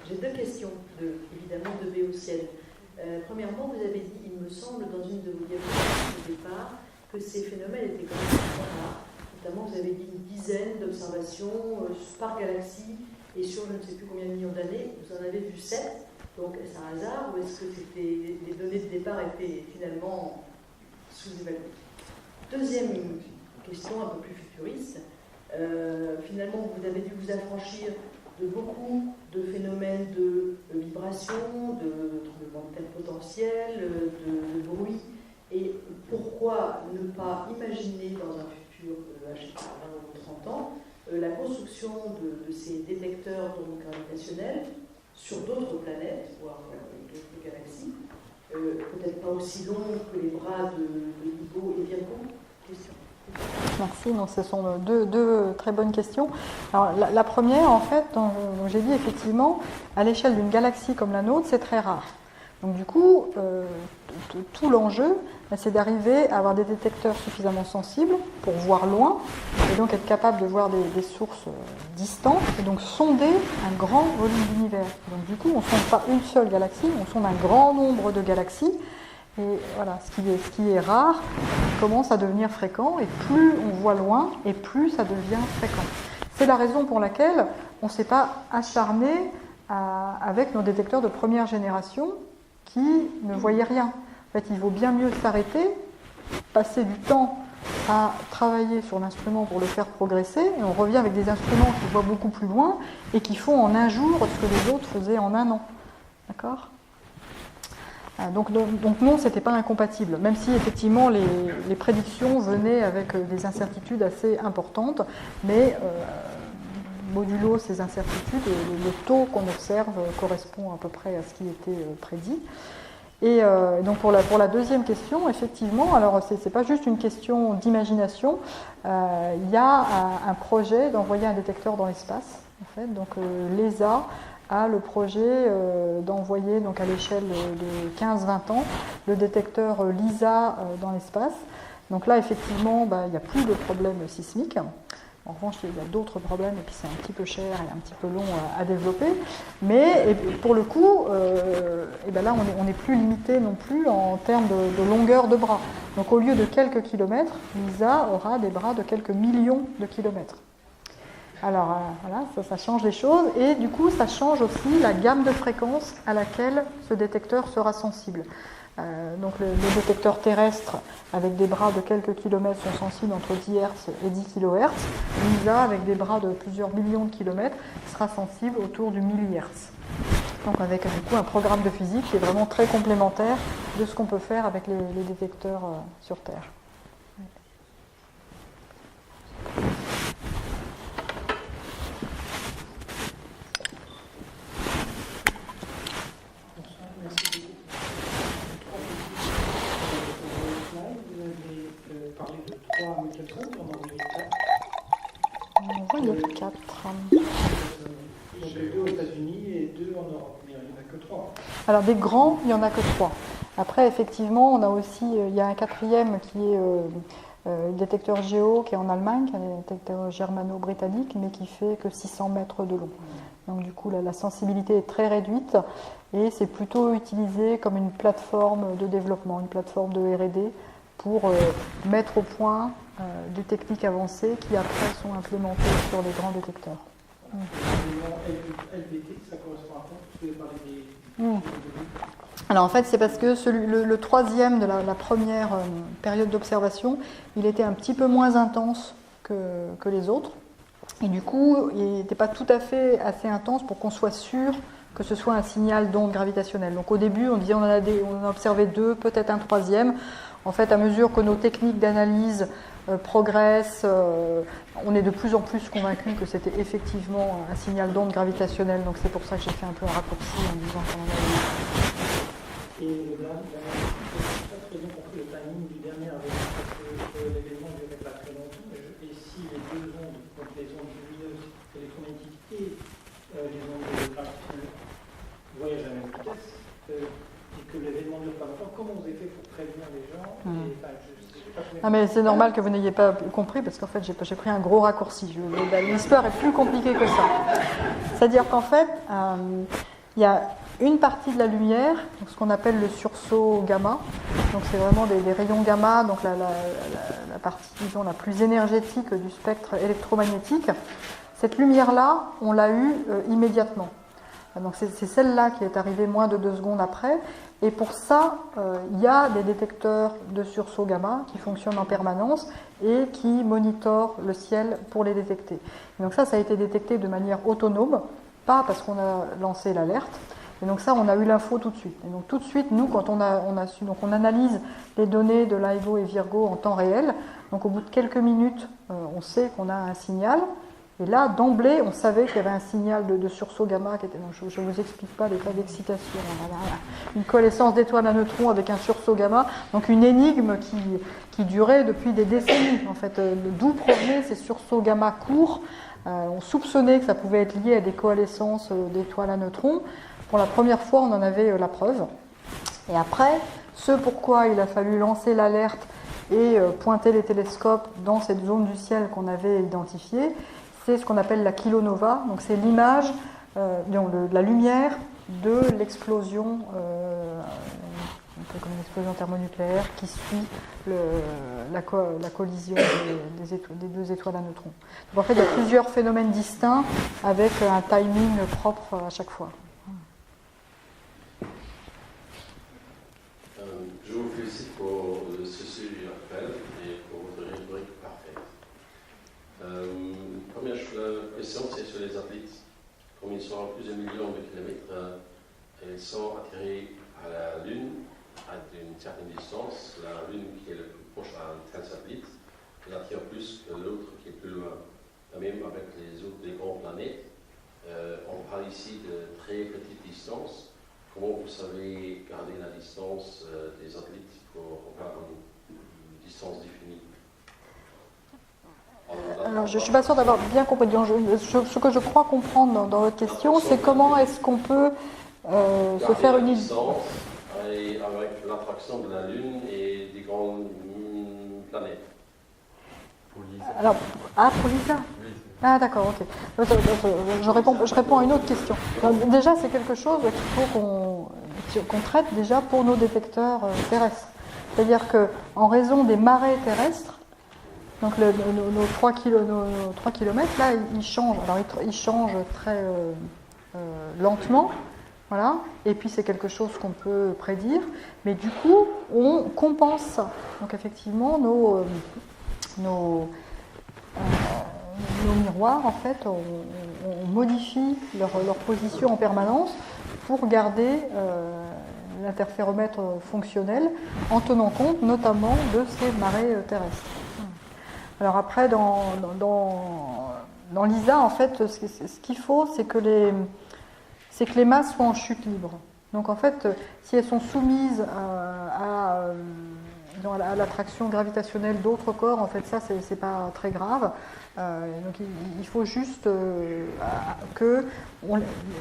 J'ai deux questions, évidemment, de Béotienne. Premièrement, vous avez dit, il me semble, dans une de vos diapositives au départ, que ces phénomènes étaient quand même très rares. Notamment, vous avez dit une dizaine d'observations par galaxie et sur je ne sais plus combien de millions d'années, vous en avez vu 7. Donc est-ce un hasard ou est-ce que les données de départ étaient finalement sous-évaluées? Deuxième question un peu plus futuriste. Finalement, vous avez dû vous affranchir de beaucoup de phénomènes de vibration, de tremblements de terre potentiels, de bruit. Et pourquoi ne pas imaginer dans un futur, je sais pas, 20 ou 30 ans, la construction de ces détecteurs d'ondes gravitationnelles sur d'autres planètes, voire d'autres galaxies, peut-être pas aussi longs que les bras de Higo et Virgo? Question. Merci. Donc, ce sont deux très bonnes questions. Alors, la première, en fait, dont j'ai dit effectivement, à l'échelle d'une galaxie comme la nôtre, c'est très rare. Donc, du coup, tout l'enjeu, c'est d'arriver à avoir des détecteurs suffisamment sensibles pour voir loin, et donc être capable de voir des sources distantes, et donc sonder un grand volume d'univers. Donc, du coup, on ne sonde pas une seule galaxie, on sonde un grand nombre de galaxies. Et voilà, ce qui est rare commence à devenir fréquent, et plus on voit loin, et plus ça devient fréquent. C'est la raison pour laquelle on ne s'est pas acharné avec nos détecteurs de première génération qui ne voyaient rien. En fait, il vaut bien mieux s'arrêter, passer du temps à travailler sur l'instrument pour le faire progresser, et on revient avec des instruments qui voient beaucoup plus loin et qui font en un jour ce que les autres faisaient en un an. D'accord ? Donc non, ce n'était pas incompatible, même si effectivement les prédictions venaient avec des incertitudes assez importantes, mais modulo ces incertitudes, le taux qu'on observe correspond à peu près à ce qui était prédit. Et donc pour la deuxième question, effectivement, alors c'est pas juste une question d'imagination, il y a un projet d'envoyer un détecteur dans l'espace, en fait, donc l'ESA a le projet d'envoyer donc à l'échelle de 15-20 ans le détecteur LISA dans l'espace. Donc là, effectivement, il n'y a plus de problème sismique. En revanche, il y a d'autres problèmes, et puis c'est un petit peu cher et un petit peu long à développer. Mais pour le coup, là, on n'est plus limité non plus en termes de longueur de bras. Donc au lieu de quelques kilomètres, LISA aura des bras de quelques millions de kilomètres. Alors voilà, ça change les choses, et du coup ça change aussi la gamme de fréquences à laquelle ce détecteur sera sensible. Donc les détecteurs terrestres avec des bras de quelques kilomètres sont sensibles entre 10 Hz et 10 kHz. LISA avec des bras de plusieurs millions de kilomètres sera sensible autour du millihertz. Donc avec du coup un programme de physique qui est vraiment très complémentaire de ce qu'on peut faire avec les détecteurs sur Terre. Il y a 4. Donc 2 aux États-Unis et 2 en Europe. Il n'y en a que 3. Alors des grands, il n'y en a que 3. Après, effectivement, on a aussi, il y a un quatrième qui est le détecteur Géo qui est en Allemagne, qui est un détecteur germano-britannique, mais qui fait que 600 mètres de long. Donc du coup, la sensibilité est très réduite, et c'est plutôt utilisé comme une plateforme de développement, une plateforme de R&D pour mettre au point des techniques avancées qui après sont implémentées sur les grands détecteurs. LBT, ça correspond à quoi? Parce que vous parlez des... Alors en fait, c'est parce que le troisième de la première période d'observation, il était un petit peu moins intense que les autres. Et du coup, il n'était pas tout à fait assez intense pour qu'on soit sûr que ce soit un signal d'onde gravitationnelle. Donc au début, on disait on a observé 2, peut-être un troisième. En fait, à mesure que nos techniques d'analyse progressent, on est de plus en plus convaincus que c'était effectivement un signal d'onde gravitationnelle. Donc c'est pour ça que j'ai fait un peu un raccourci en disant qu'on en avait. Et le timing du dernier parce que l'événement durait pas très longtemps. Et si les deux ondes, donc les ondes lumineuses électromagnétiques et les ondes gravitationnelles voyagent à la même vitesse, et que l'événement ne dure pas longtemps, comment vous avez fait pour prévenir les gens mais c'est normal que vous n'ayez pas compris, parce qu'en fait j'ai pris un gros raccourci. L'histoire est plus compliquée que ça. C'est-à-dire qu'en fait, il y a une partie de la lumière, donc ce qu'on appelle le sursaut gamma. Donc c'est vraiment des rayons gamma, donc la partie, disons, la plus énergétique du spectre électromagnétique. Cette lumière-là, on l'a eue immédiatement. Donc c'est celle-là qui est arrivée moins de 2 secondes après. Et pour ça, il y a des détecteurs de sursaut gamma qui fonctionnent en permanence et qui monitorent le ciel pour les détecter. Et donc ça a été détecté de manière autonome, pas parce qu'on a lancé l'alerte. Et donc ça, on a eu l'info tout de suite. Et donc tout de suite, nous, quand on a su, donc on analyse les données de LIGO et Virgo en temps réel. Donc au bout de quelques minutes, on sait qu'on a un signal. Et là, d'emblée, on savait qu'il y avait un signal de sursaut gamma qui était. Donc je ne vous explique pas l'état d'excitation. Une coalescence d'étoiles à neutrons avec un sursaut gamma. Donc une énigme qui durait depuis des décennies. En fait, d'où provenaient ces sursauts gamma courts. On soupçonnait que ça pouvait être lié à des coalescences d'étoiles à neutrons. Pour la première fois, on en avait la preuve. Et après, ce pourquoi il a fallu lancer l'alerte et pointer les télescopes dans cette zone du ciel qu'on avait identifiée, c'est ce qu'on appelle la kilonova. Donc c'est l'image, la lumière de l'explosion, un peu comme une explosion thermonucléaire qui suit la collision des 2 étoiles à neutrons. Donc en fait, il y a plusieurs phénomènes distincts avec un timing propre à chaque fois. Je vous félicite pour ce sujet actuel et pour votre rhétorique parfaite. Première question, c'est sur les athlètes. Comme ils sont à plusieurs millions de kilomètres, ils sont atterrés à la Lune à une certaine distance. La Lune qui est le plus proche à un tel satellite, elle attire plus que l'autre qui est plus loin. Même avec les grandes planètes, on parle ici de très petites distances. Comment vous savez garder la distance des athlètes pour avoir une distance définie? Alors, je ne suis pas sûre d'avoir bien compris. Ce que je crois comprendre dans votre question, c'est comment est-ce qu'on peut se faire une idée. Et avec l'attraction de la Lune et des grandes planètes. Pour Lisa. Alors, pour Lisa. Ah d'accord, ok. Je réponds à une autre question. Donc, déjà, c'est quelque chose qu'il faut qu'on traite déjà pour nos détecteurs terrestres. C'est-à-dire qu'en raison des marées terrestres, donc nos 3 km, là, ils changent. Alors, ils changent très lentement. Voilà. Et puis, c'est quelque chose qu'on peut prédire. Mais du coup, on compense ça. Donc, effectivement, nos miroirs, en fait, on modifie leur position en permanence pour garder l'interféromètre fonctionnel en tenant compte notamment de ces marées terrestres. Alors après, dans l'ISA, en fait, ce qu'il faut, c'est que les masses soient en chute libre. Donc en fait, si elles sont soumises à l'attraction gravitationnelle d'autres corps, en fait, ça, c'est pas très grave. Donc il faut juste que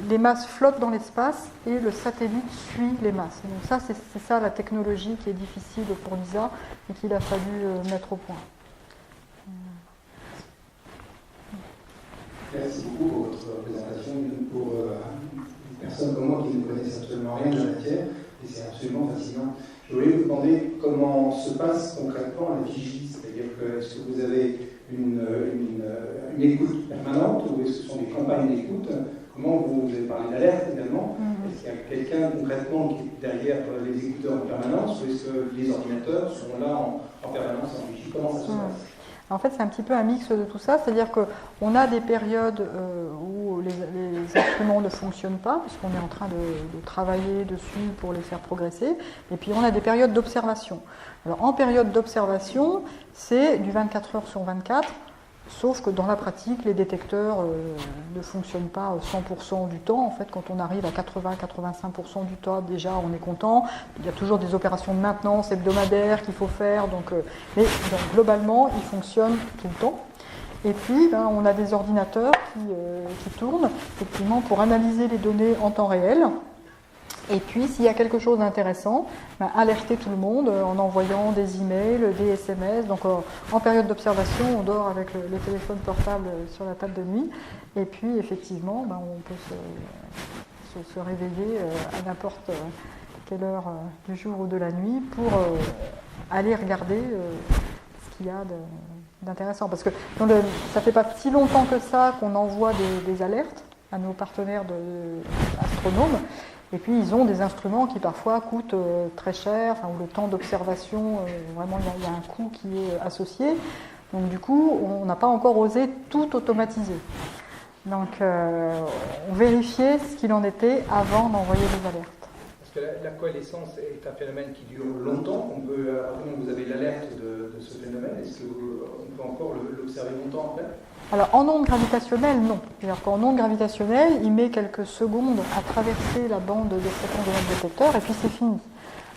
les masses flottent dans l'espace et le satellite suit les masses. Donc ça, c'est ça la technologie qui est difficile pour l'ISA et qu'il a fallu mettre au point. Merci beaucoup pour votre présentation. Pour une personne comme moi qui ne connaissent absolument rien de la matière, et c'est absolument fascinant. Je voulais vous demander comment se passe concrètement la vigie, c'est-à-dire que est-ce que vous avez une écoute permanente ou est-ce que ce sont des campagnes d'écoute? Comment vous avez parlé d'alerte également? Est-ce qu'il y a quelqu'un concrètement qui est derrière les écouteurs en permanence ou est-ce que les ordinateurs sont là en permanence en vigie? Comment ça se passe? En fait, c'est un petit peu un mix de tout ça, c'est-à-dire qu'on a des périodes où les instruments ne fonctionnent pas, parce qu'on est en train de travailler dessus pour les faire progresser, et puis on a des périodes d'observation. Alors en période d'observation, c'est du 24 heures sur 24, sauf que dans la pratique, les détecteurs ne fonctionnent pas 100% du temps. En fait, quand on arrive à 80-85% du temps, déjà, on est content. Il y a toujours des opérations de maintenance hebdomadaires qu'il faut faire. Mais globalement, ils fonctionnent tout le temps. Et puis, on a des ordinateurs qui tournent, effectivement, pour analyser les données en temps réel. Et puis, s'il y a quelque chose d'intéressant, alerter tout le monde en envoyant des emails, des SMS. Donc, en période d'observation, on dort avec le téléphone portable sur la table de nuit. Et puis, effectivement, on peut se réveiller à n'importe quelle heure du jour ou de la nuit pour aller regarder ce qu'il y a d'intéressant. Parce que ça ne fait pas si longtemps que ça qu'on envoie des alertes à nos partenaires astronomes. Et puis ils ont des instruments qui parfois coûtent très cher, où le temps d'observation, vraiment il y a un coût qui est associé. Donc du coup, on n'a pas encore osé tout automatiser. Donc on vérifiait ce qu'il en était avant d'envoyer des alertes. Parce que la coalescence est un phénomène qui dure longtemps. Vous avez l'alerte de ce phénomène. Est-ce qu'on peut encore l'observer longtemps après? Alors en ondes gravitationnelles, non. C'est-à-dire qu'en ondes gravitationnelles, il met quelques secondes à traverser la bande de fréquence de notre détecteur et puis c'est fini.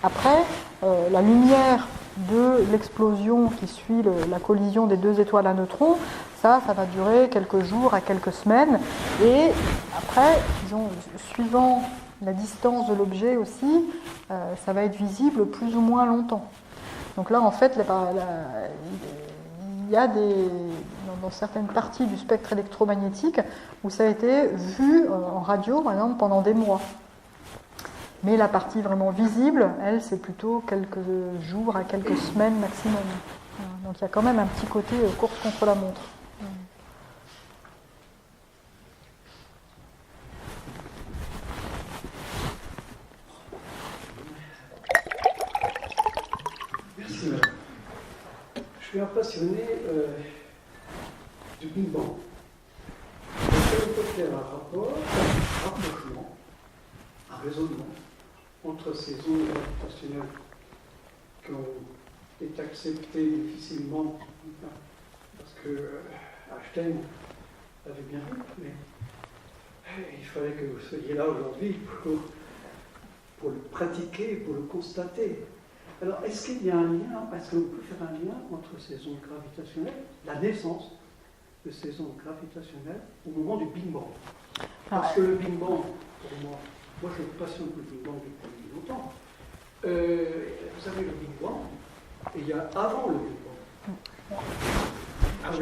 Après, la lumière de l'explosion qui suit la collision des deux étoiles à neutrons, ça va durer quelques jours à quelques semaines. Et après, disons, suivant la distance de l'objet aussi, ça va être visible plus ou moins longtemps. Donc là, en fait, il y a dans certaines parties du spectre électromagnétique où ça a été vu en radio, par exemple, pendant des mois. Mais la partie vraiment visible, elle, c'est plutôt quelques jours à quelques semaines maximum. Donc il y a quand même un petit côté course contre la montre. Merci, madame. Je suis un passionné du Big Bang. Est-ce qu'on peut faire un rapport, un rapprochement, un raisonnement entre ces ondes gravitationnelles qui ont été acceptées difficilement, parce que Einstein l'avait bien vu, mais il fallait que vous soyez là aujourd'hui pour le pratiquer, pour le constater. Alors, est-ce qu'il y a un lien, est-ce qu'on peut faire un lien entre ces ondes gravitationnelles, la naissance de ces ondes gravitationnelles au moment du Big Bang? Parce que le Big Bang, pour moi je me passionne pour le Big Bang depuis longtemps. Vous avez le Big Bang, et il y a avant le Big Bang.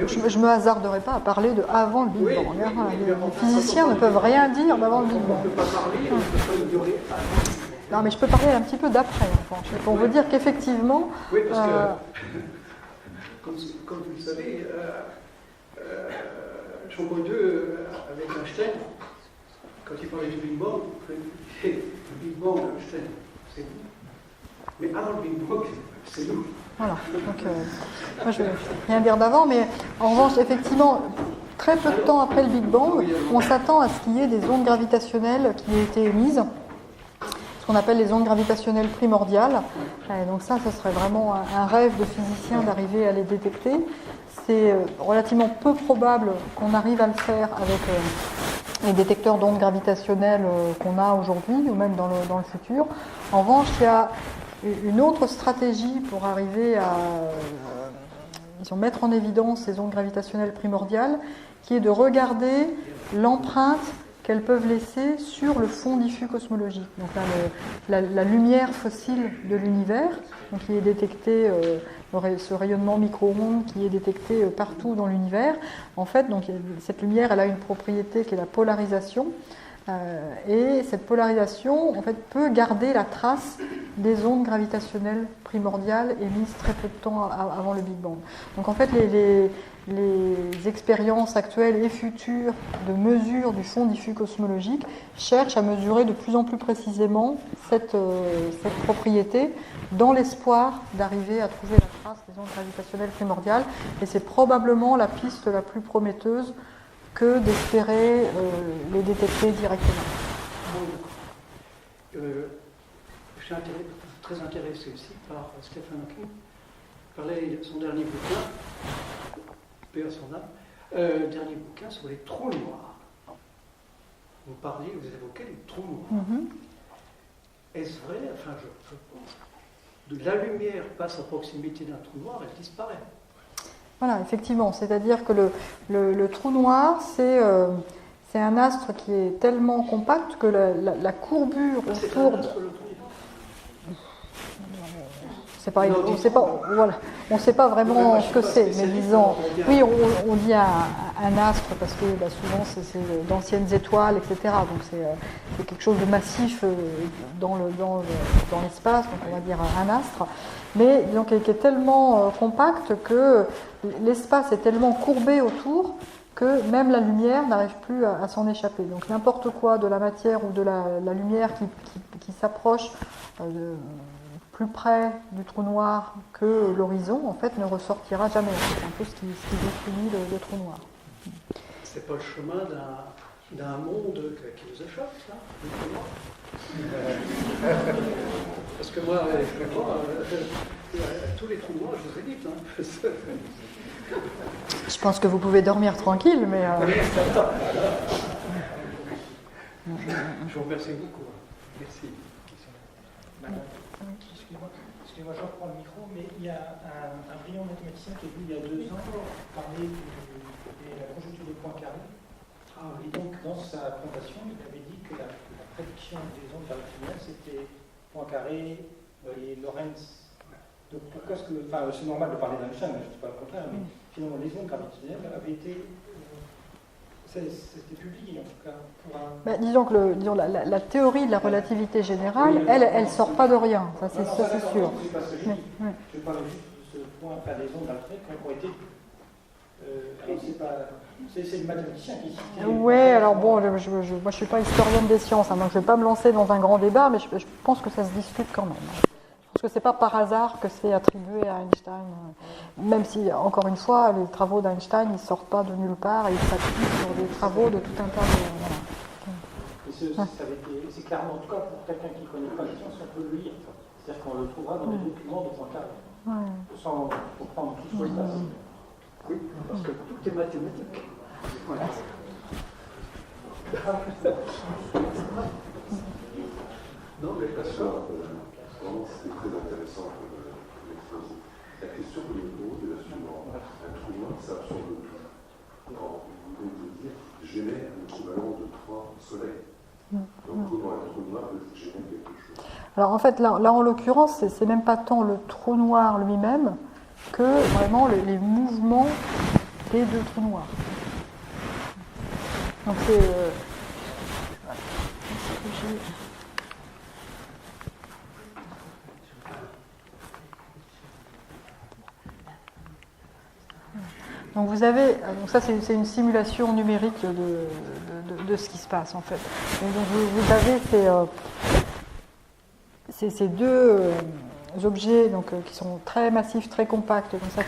Je ne me hasarderai pas à parler de avant le Big Bang. Les physiciens ne peuvent rien dire d'avant le Big Bang. On ne peut pas parler, on ne peut pas ignorer avant le Big Bang. Non, mais je peux parler un petit peu d'après, pour vous dire qu'effectivement... Oui, parce que, comme vous le savez, Jean Paul II, avec Einstein, quand il parlait du Big Bang, le Big Bang, Einstein, c'est vous. Mais avant le Big Bang, c'est nous. Voilà, donc moi je ne vais rien dire d'avant, mais en revanche, effectivement, très peu de temps après le Big Bang, on s'attend à ce qu'il y ait des ondes gravitationnelles qui aient été émises, ce qu'on appelle les ondes gravitationnelles primordiales. Et donc ça serait vraiment un rêve de physicien d'arriver à les détecter. C'est relativement peu probable qu'on arrive à le faire avec les détecteurs d'ondes gravitationnelles qu'on a aujourd'hui, ou même dans le futur. En revanche, il y a une autre stratégie pour arriver à mettre en évidence ces ondes gravitationnelles primordiales, qui est de regarder l'empreinte qu'elles peuvent laisser sur le fond diffus cosmologique. Donc là, la lumière fossile de l'univers, donc qui est détectée, ce rayonnement micro-ondes qui est détecté partout dans l'univers. En fait, donc, cette lumière, elle a une propriété qui est la polarisation. Et cette polarisation, en fait, peut garder la trace des ondes gravitationnelles primordiales émises très peu de temps avant le Big Bang. Donc en fait, les expériences actuelles et futures de mesure du fond diffus cosmologique cherchent à mesurer de plus en plus précisément cette propriété dans l'espoir d'arriver à trouver la trace des ondes gravitationnelles primordiales. Et c'est probablement la piste la plus prometteuse que d'espérer les détecter directement. Je suis très intéressé aussi par Stephen Hawking. Il parlait de son dernier bouquin, paix à son âme, dernier bouquin sur les trous noirs. Vous évoquez les trous noirs. Mm-hmm. Est-ce vrai, enfin je pense, la lumière passe à proximité d'un trou noir, elle disparaît. Voilà, effectivement, c'est-à-dire que le trou noir, c'est un astre qui est tellement compact que la courbure autour de... sais pas, on sait pas, voilà, on sait pas vraiment ce que c'est, mais disons, oui, on dit un astre parce que souvent c'est d'anciennes étoiles, etc. Donc c'est quelque chose de massif dans l'espace, donc on va dire un astre, mais donc qui est tellement compact que l'espace est tellement courbé autour que même la lumière n'arrive plus à s'en échapper. Donc n'importe quoi de la matière ou de la lumière qui s'approche plus près du trou noir que l'horizon, en fait, ne ressortira jamais. C'est un peu ce qui définit le trou noir. C'est pas le chemin d'un monde qui nous échappe, ça, le trou noir. Parce que moi, tous les trous noirs, je vous évite. Je pense que vous pouvez dormir tranquille, mais... Je vous remercie beaucoup. Merci. Excusez-moi, je reprends le micro, mais il y a un brillant mathématicien qui est venu il y a 2 ans parler de la conjecture de Poincaré. Et donc, dans sa présentation, il avait dit que la prédiction des ondes gravitationnelles, c'était Poincaré et Lorentz. Donc, pourquoi est-ce que. Enfin, c'est normal de parler d'Einstein, je ne dis pas le contraire, mais finalement, les ondes gravitationnelles avaient été. C'était publié en tout cas. Disons que la théorie de la relativité générale, elle sort pas de rien, ça c'est sûr. Je parlais juste de ce point, enfin des ondes d'Alfred qui ont été. C'est le mathématicien qui citait. Oui, alors bon, moi je ne suis pas historienne des sciences, donc je ne vais pas me lancer dans un grand débat, mais je pense que ça se discute quand même. Parce que ce n'est pas par hasard que c'est attribué à Einstein, même si, encore une fois, les travaux d'Einstein, ils ne sortent pas de nulle part, et ils s'appuient sur des travaux de tout un tas de... Voilà. C'est clairement, en tout cas, pour quelqu'un qui ne connaît pas les sciences, on peut le lire. C'est-à-dire qu'on le trouvera dans les documents de Poincaré, sans comprendre tout ce qui se passe. Oui, parce que tout est mathématique. Voilà. Non, mais parce que... C'est très intéressant comme exposé. La question que je me pose est la suivante. Un trou noir, ça absorbe tout. Or, vous venez de dire, génère l'équivalent de 3 soleils. Donc, comment un trou noir peut générer quelque chose? Alors, en fait, là en l'occurrence, c'est même pas tant le trou noir lui-même que vraiment les mouvements des 2 trous noirs. Donc, c'est... Donc vous avez, donc ça c'est une simulation numérique de ce qui se passe en fait. Et donc vous avez ces 2 objets qui sont très massifs, très compacts, comme ça,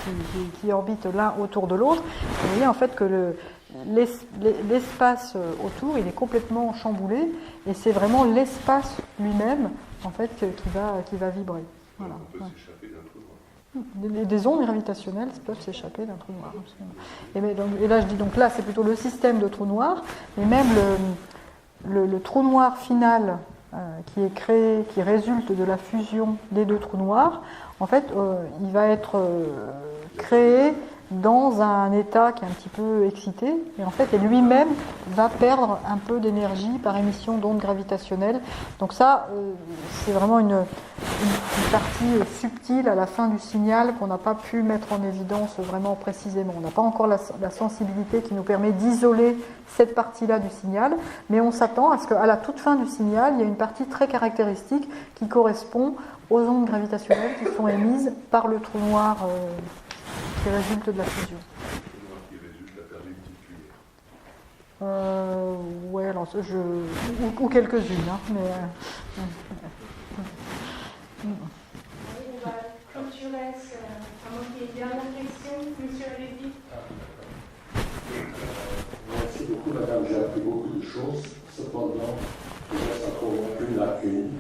qui orbitent l'un autour de l'autre. Vous voyez en fait que l'espace autour il est complètement chamboulé et c'est vraiment l'espace lui-même en fait qui va vibrer. Voilà. On peut s'échapper d'un trou noir. Des ondes gravitationnelles peuvent s'échapper d'un trou noir. Et là, je dis donc là, c'est plutôt le système de trou noir, mais même le trou noir final qui est créé, qui résulte de la fusion des 2 trous noirs, en fait, il va être créé dans un état qui est un petit peu excité, et en fait, lui-même va perdre un peu d'énergie par émission d'ondes gravitationnelles. Donc ça, c'est vraiment une partie subtile à la fin du signal qu'on n'a pas pu mettre en évidence vraiment précisément. On n'a pas encore la sensibilité qui nous permet d'isoler cette partie-là du signal, mais on s'attend à ce qu'à la toute fin du signal, il y a une partie très caractéristique qui correspond aux ondes gravitationnelles qui sont émises par le trou noir qui résulte de la fusion. Qui résulte de la perdue de petite cuillère. Ouais, alors ou quelques-unes, hein, mais. On va clôturer ce dernière question, monsieur Lévy. Merci beaucoup, madame. J'ai appris beaucoup de choses. Cependant, il reste encore une lacune.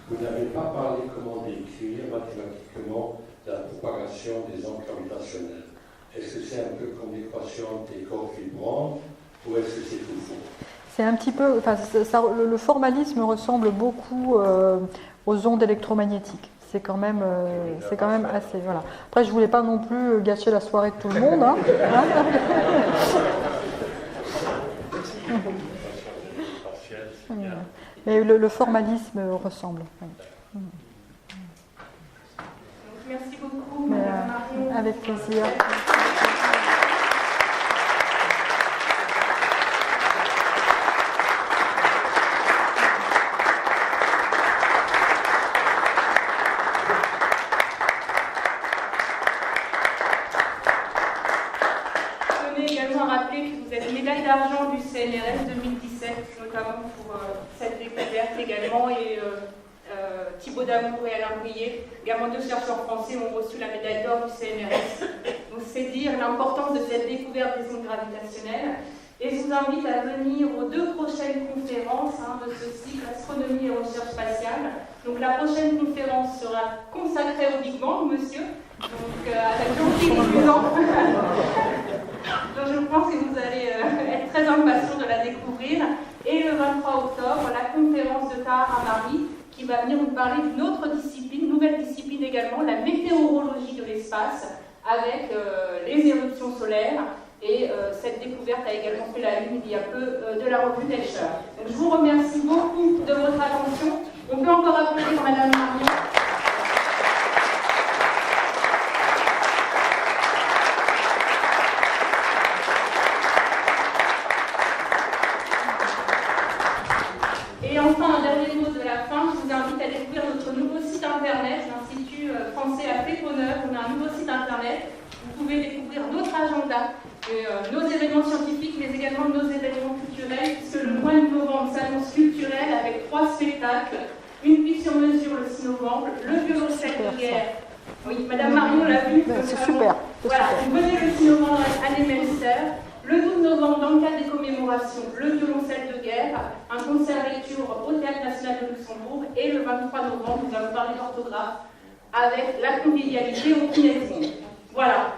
Vous n'avez pas parlé comment décrire mathématiquement la propagation des ondes gravitationnelles. Est-ce que c'est un peu comme l'équation des corps vibrants ou est-ce que c'est tout faux? C'est un petit peu, enfin, le formalisme ressemble beaucoup aux ondes électromagnétiques. C'est quand même assez. Voilà. Après, je voulais pas non plus gâcher la soirée de tout le monde. Hein. Mais le formalisme ressemble. Oui. Avec plaisir. D'argent du CNRS 2017, notamment pour cette découverte également, et Thibaut Damour et Alain Brillet, également 2 chercheurs français, ont reçu la médaille d'or du CNRS. Donc c'est dire l'importance de cette découverte des ondes gravitationnelles. Et je vous invite à venir aux 2 prochaines conférences de ce cycle Astronomie et recherche spatiale. Donc la prochaine conférence sera consacrée au Big Bang, monsieur, donc avec Jean-Philippe Bulan. Donc je pense que vous allez être très impatients de la découvrir. Et le 23 octobre, la conférence de Tahar Amari, qui va venir nous parler d'une autre discipline, nouvelle discipline également, la météorologie de l'espace, avec les éruptions solaires. Et cette découverte a également fait la une il y a peu de la revue Nature. Donc je vous remercie beaucoup de votre attention. On peut encore applaudir Madame Marion. Et enfin, un dernier mot de la fin, je vous invite à découvrir notre nouveau site internet, l'Institut français à Péponneur. On a un nouveau site internet. Vous pouvez découvrir notre agenda, nos événements scientifiques, mais également nos événements culturels, puisque le mois de novembre s'annonce culturel avec 3 spectacles. Une vie sur mesure le 6 novembre, le violoncelle de guerre. Oui, Madame Marion l'a vu. C'est super. Voilà, vous venez le 6 novembre à l'Emelster. Le 12 novembre, dans le cadre des commémorations, le violoncelle de guerre, un concert lecture au Théâtre National de Luxembourg. Et le 23 novembre, nous allons parler d'orthographe avec la convivialité au Kinésion. Voilà.